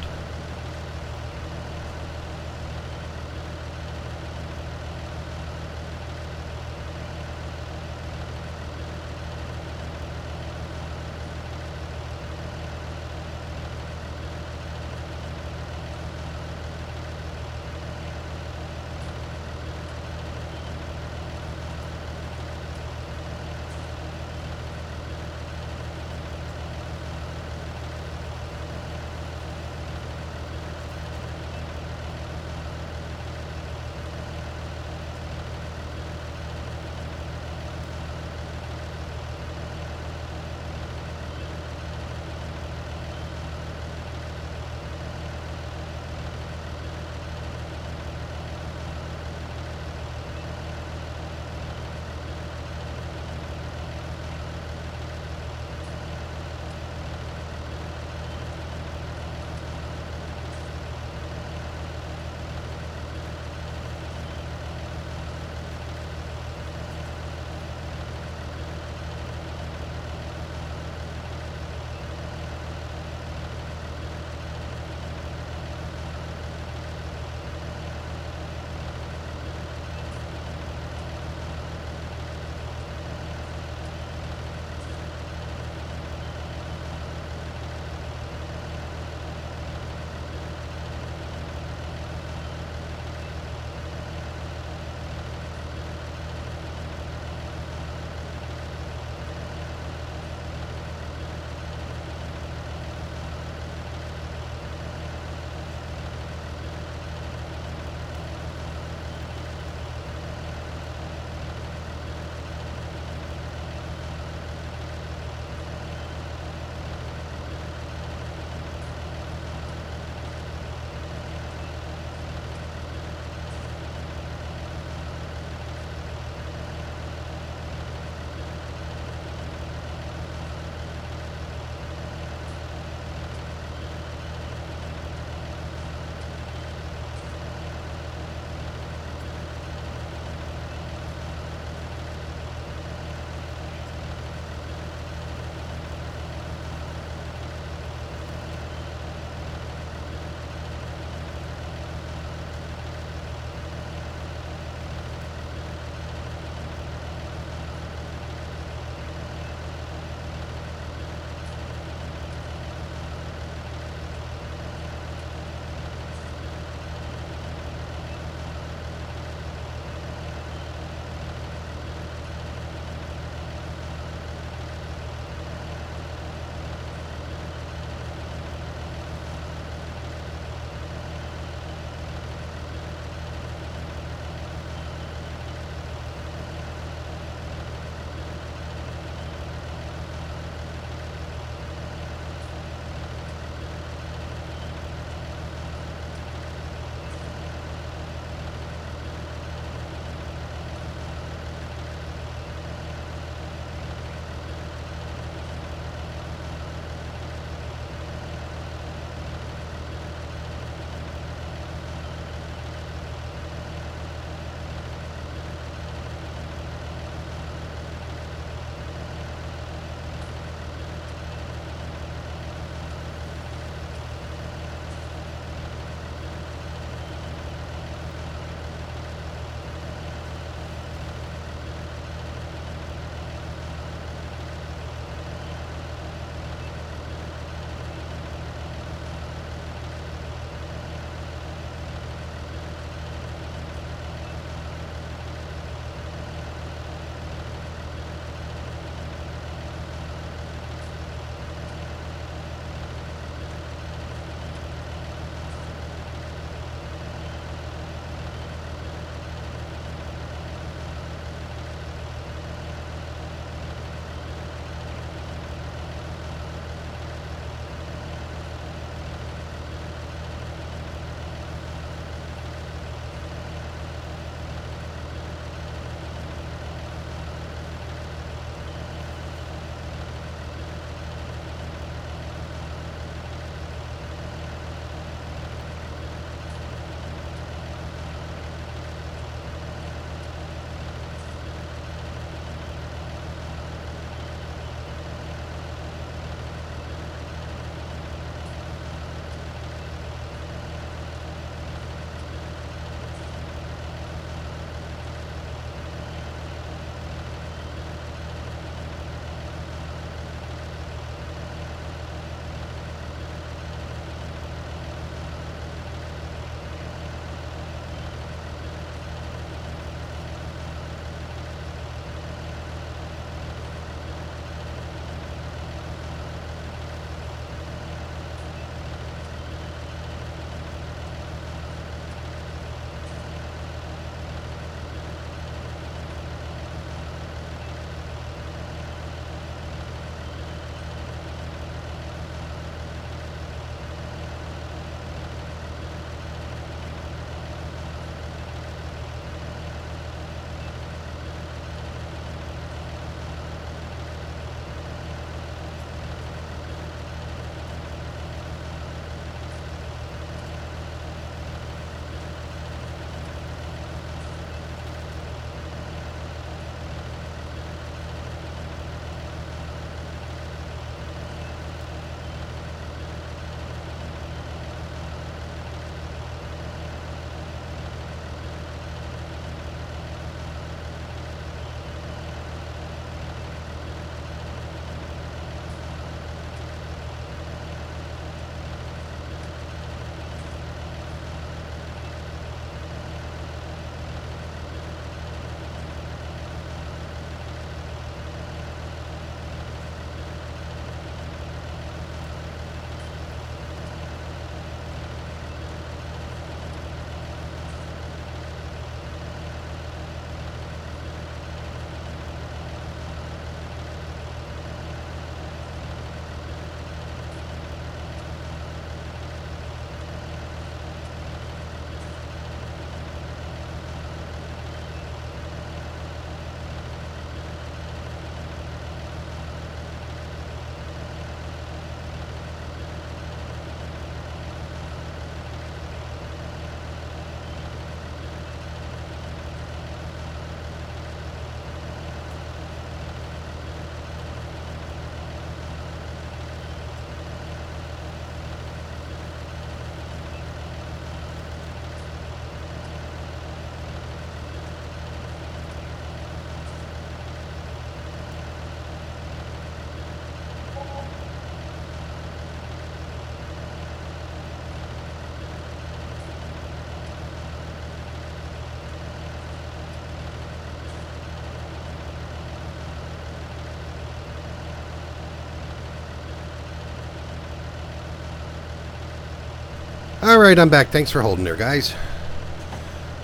Alright, I'm back. Thanks for holding there, guys.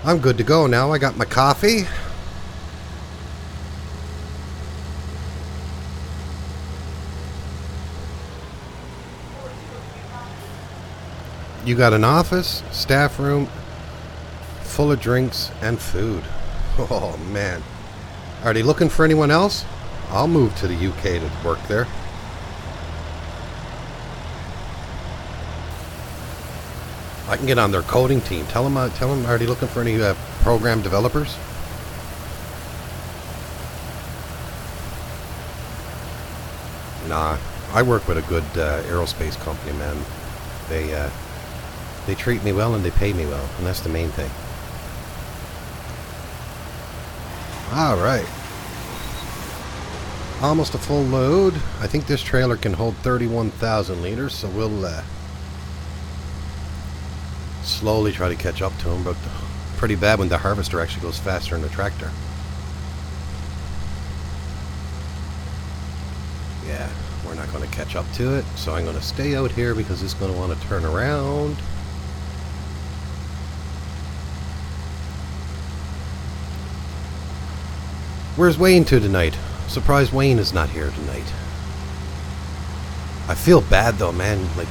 I'm good to go now. I got my coffee. You got an office, staff room, full of drinks and food. Oh, man. Are they looking for anyone else? I'll move to the UK to work there. I can get on their coding team. Tell them, are they looking for any program developers? Nah, I work with a good aerospace company, man. They treat me well and they pay me well, and that's the main thing. All right. Almost a full load. I think this trailer can hold 31,000 liters, so we'll slowly try to catch up to him, but pretty bad when the harvester actually goes faster than the tractor. Yeah, we're not going to catch up to it, so I'm going to stay out here because it's going to want to turn around. Where's Wayne to tonight? Surprised Wayne is not here tonight. I feel bad though, man. Like,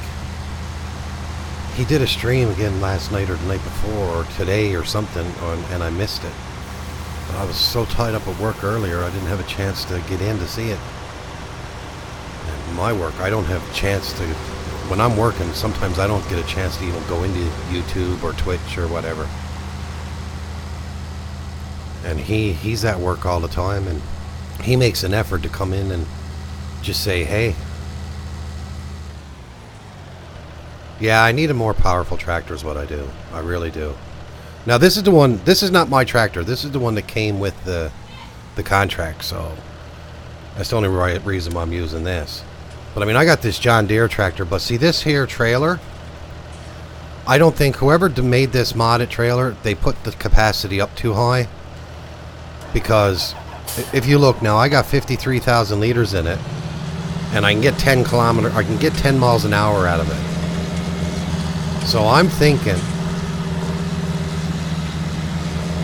he did a stream again last night or the night before or today or something, and I missed it. I was so tied up at work earlier, I didn't have a chance to get in to see it. And my work, I don't have a chance to... When I'm working, sometimes I don't get a chance to even go into YouTube or Twitch or whatever. And he's at work all the time, and he makes an effort to come in and just say, hey. Yeah, I need a more powerful tractor is what I do. I really do. Now, this is the one, this is not my tractor. This is the one that came with the contract, so that's the only right reason why I'm using this. But, I mean, I got this John Deere tractor, but see this here trailer? I don't think whoever made this modded trailer, they put the capacity up too high. Because if you look now, I got 53,000 liters in it, and I can get 10 miles an hour out of it. So I'm thinking,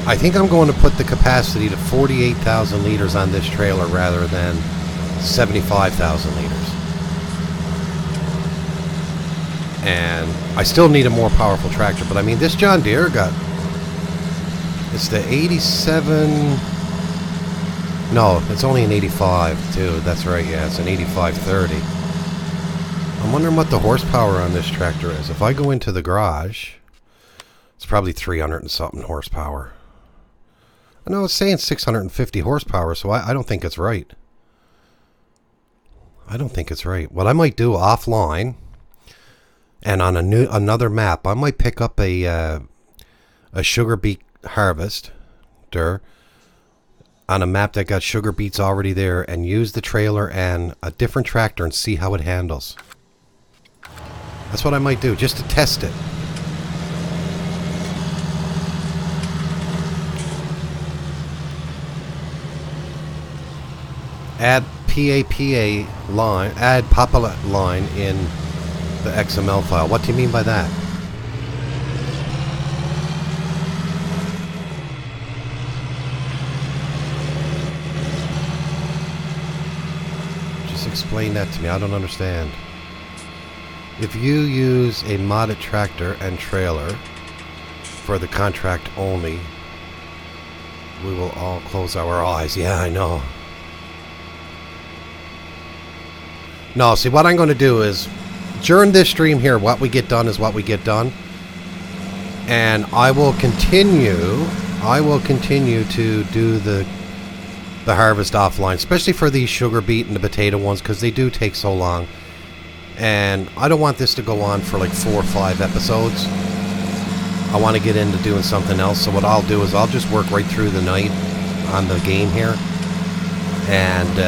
I think I'm going to put the capacity to 48,000 liters on this trailer rather than 75,000 liters. And I still need a more powerful tractor, but I mean, this John Deere it's the 87... No, it's only an 85 too. That's right, yeah, it's an 8530. I'm wondering what the horsepower on this tractor is. If I go into the garage, it's probably 300 and something horsepower. I know it's saying 650 horsepower, so I don't think it's right. I don't think it's right. What I might do offline, and on another map, I might pick up a sugar beet harvester on a map that got sugar beets already there, and use the trailer and a different tractor and see how it handles. That's what I might do, just to test it. Add PAPA line, add Papa line in the XML file. What do you mean by that? Explain that to me. I don't understand. If you use a modded tractor and trailer for the contract only, we will all close our eyes. Yeah, I know. No, see, what I'm going to do is, during this stream here, what we get done is what we get done. And I will continue to do the harvest offline, especially for these sugar beet and the potato ones, because they do take so long. And I don't want this to go on for like 4 or 5 episodes. I want to get into doing something else, so what I'll do is I'll just work right through the night on the game here, and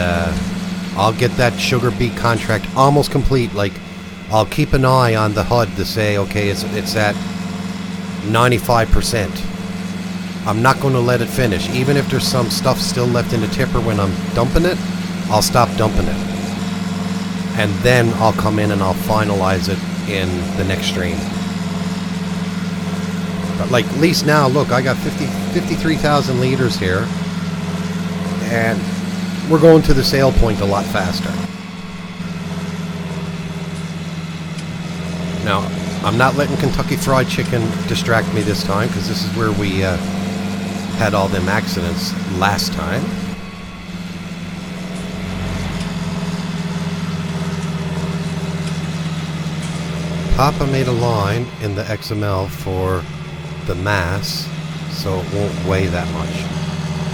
I'll get that sugar beet contract almost complete. Like, I'll keep an eye on the HUD to say, okay, it's at 95%. I'm not going to let it finish. Even if there's some stuff still left in the tipper when I'm dumping it, I'll stop dumping it. And then I'll come in and I'll finalize it in the next stream. But like, at least now, look, I got 53,000 liters here. And we're going to the sale point a lot faster. Now, I'm not letting Kentucky Fried Chicken distract me this time, because this is where we had all them accidents last time. Papa made a line in the XML for the mass, so it won't weigh that much.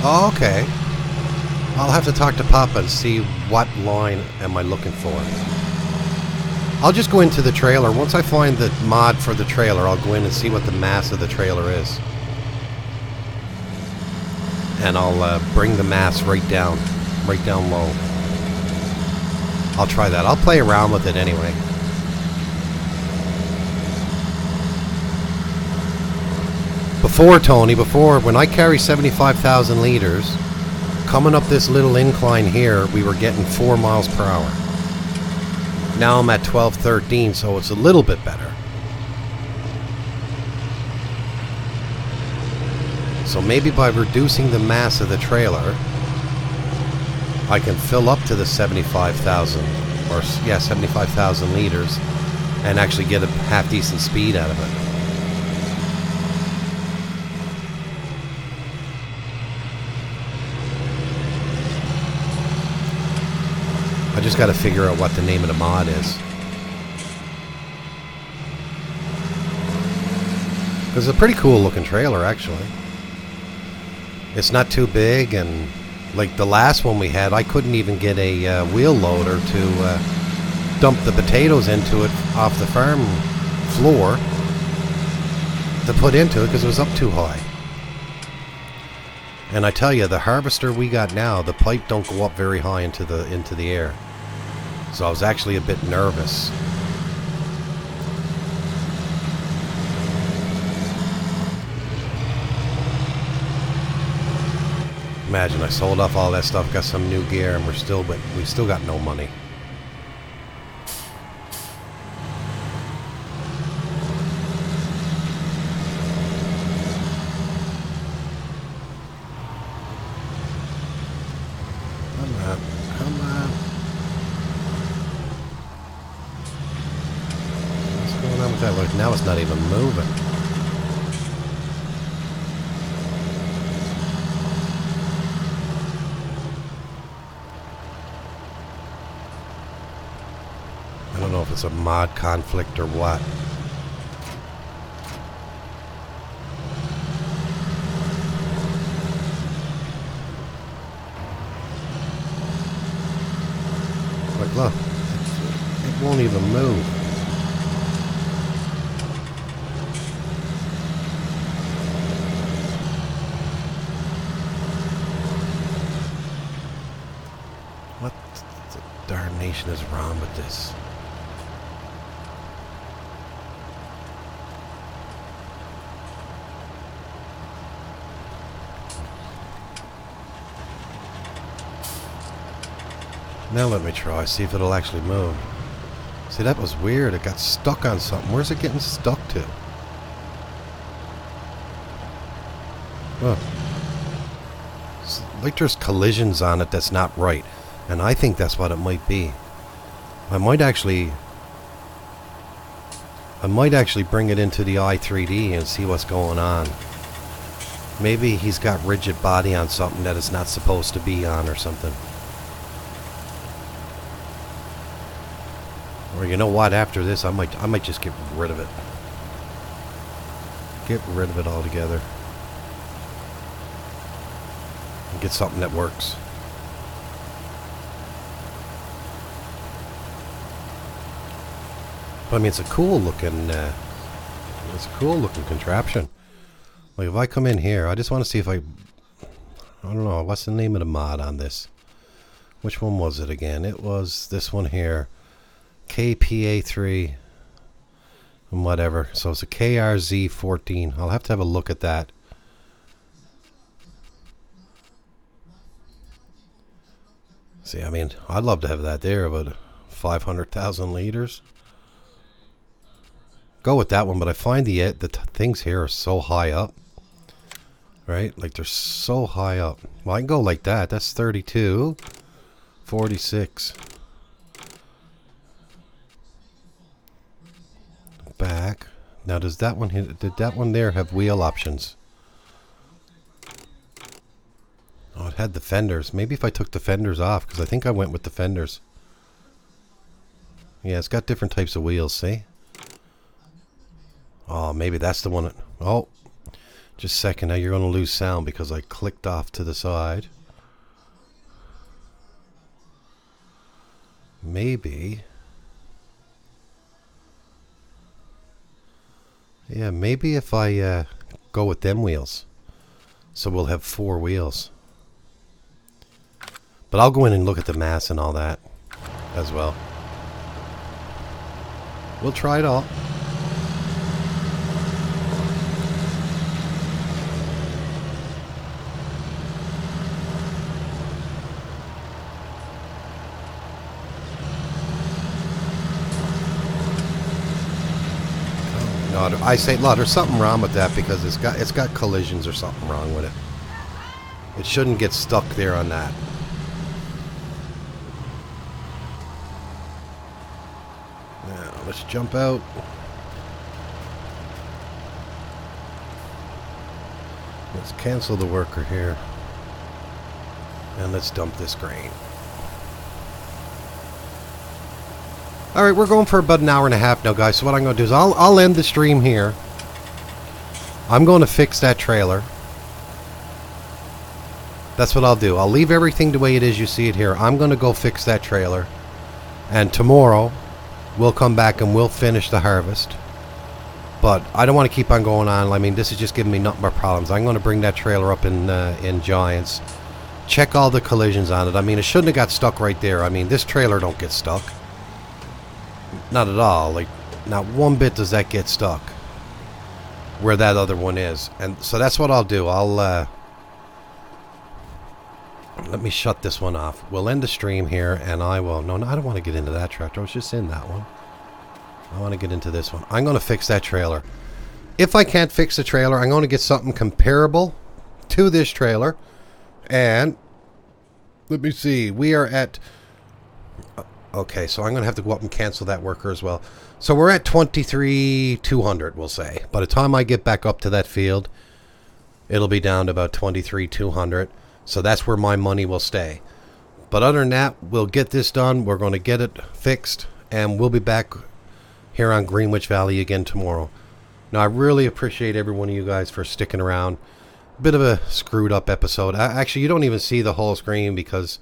Oh, okay. I'll have to talk to Papa and see what line am I looking for. I'll just go into the trailer. Once I find the mod for the trailer, I'll go in and see what the mass of the trailer is. And I'll bring the mass right down low. I'll try that. I'll play around with it anyway. Before, when I carry 75,000 liters, coming up this little incline here, we were getting 4 miles per hour. Now I'm at 12, 13, so it's a little bit better. So maybe by reducing the mass of the trailer, I can fill up to the 75,000, or yeah, 75,000 liters, and actually get a half-decent speed out of it. I just got to figure out what the name of the mod is. It's a pretty cool looking trailer, actually. It's not too big, and like the last one we had, I couldn't even get a wheel loader to dump the potatoes into it off the farm floor to put into it because it was up too high. And I tell you, the harvester we got now, the pipe don't go up very high into the air. So I was actually a bit nervous. Imagine I sold off all that stuff, got some new gear, and we still got no money. Now it's not even moving. I don't know if it's a mod conflict or what. Like, look, it won't even move. What the darnation is wrong with this? Now let me try, see if it'll actually move. See, that was weird. It got stuck on something. Where's it getting stuck to? Oh. It's like there's collisions on it that's not right. And I think that's what it might be. I might actually bring it into the i3D and see what's going on. Maybe he's got rigid body on something that it's not supposed to be on or something. Or you know what, after this I might just get rid of it. Get rid of it altogether. And get something that works. But I mean, it's a cool looking contraption. Like if I come in here, I just want to see if I don't know, what's the name of the mod on this? Which one was it again? It was this one here. KPA3 and whatever. So it's a KRZ14. I'll have to have a look at that. See, I mean, I'd love to have that there, but 500,000 liters. go with that one, but I find the things here are so high up. Right? Like they're so high up. Well, I can go like that. That's 32. 46. Back. Now does that one did that one there have wheel options? Oh, it had the fenders. Maybe if I took the fenders off, because I think I went with the fenders. Yeah, it's got different types of wheels, see? Oh, maybe that's the one. Oh, just a second. Now you're going to lose sound because I clicked off to the side. Maybe. Yeah, maybe if I go with them wheels. So we'll have 4 wheels. But I'll go in and look at the mass and all that as well. We'll try it all. No, I say, no, there's something wrong with that because it's got collisions or something wrong with it. It shouldn't get stuck there on that. Now let's jump out. Let's cancel the worker here, and let's dump this grain. Alright, we're going for about an hour and a half now, guys. So what I'm going to do is I'll end the stream here. I'm going to fix that trailer. That's what I'll do. I'll leave everything the way it is. You see it here. I'm going to go fix that trailer. And tomorrow, we'll come back and we'll finish the harvest. But I don't want to keep on going on. I mean, this is just giving me nothing but problems. I'm going to bring that trailer up in Giants. Check all the collisions on it. I mean, it shouldn't have got stuck right there. I mean, this trailer don't get stuck. Not at all. Like, not one bit does that get stuck where that other one is. And so that's what I'll do. I'll let me shut this one off. We'll end the stream here, and I will. No, I don't want to get into that tractor. I was just in that one. I want to get into this one. I'm going to fix that trailer. If I can't fix the trailer, I'm going to get something comparable to this trailer. And let me see. We are at... Okay, so I'm going to have to go up and cancel that worker as well. So we're at 23,200, we'll say. By the time I get back up to that field, it'll be down to about 23,200. So that's where my money will stay. But other than that, we'll get this done. We're going to get it fixed. And we'll be back here on Greenwich Valley again tomorrow. Now, I really appreciate every one of you guys for sticking around. Bit of a screwed up episode. Actually, you don't even see the whole screen because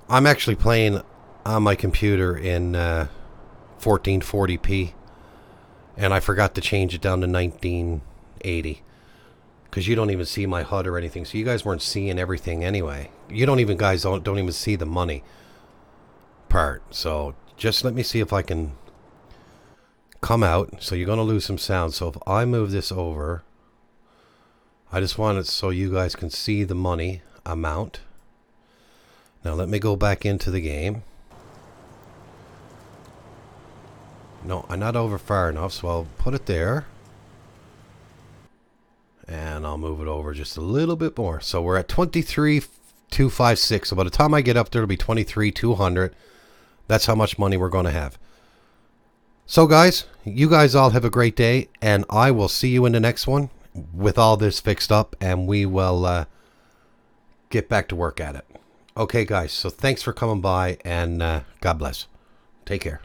I'm actually playing on my computer in 1440p, and I forgot to change it down to 1980 because you don't even see my HUD or anything, so you guys weren't seeing everything anyway. You don't even see the money part. So just let me see if I can come out. So you're going to lose some sound. So if I move this over, I just want it so you guys can see the money amount. Now let me go back into the game. No, I'm not over far enough, so I'll put it there. And I'll move it over just a little bit more. So we're at 23,256. So by the time I get up there, it'll be 23,200. That's how much money we're going to have. So guys, you guys all have a great day, and I will see you in the next one with all this fixed up, and we will get back to work at it. Okay, guys, so thanks for coming by, and God bless. Take care.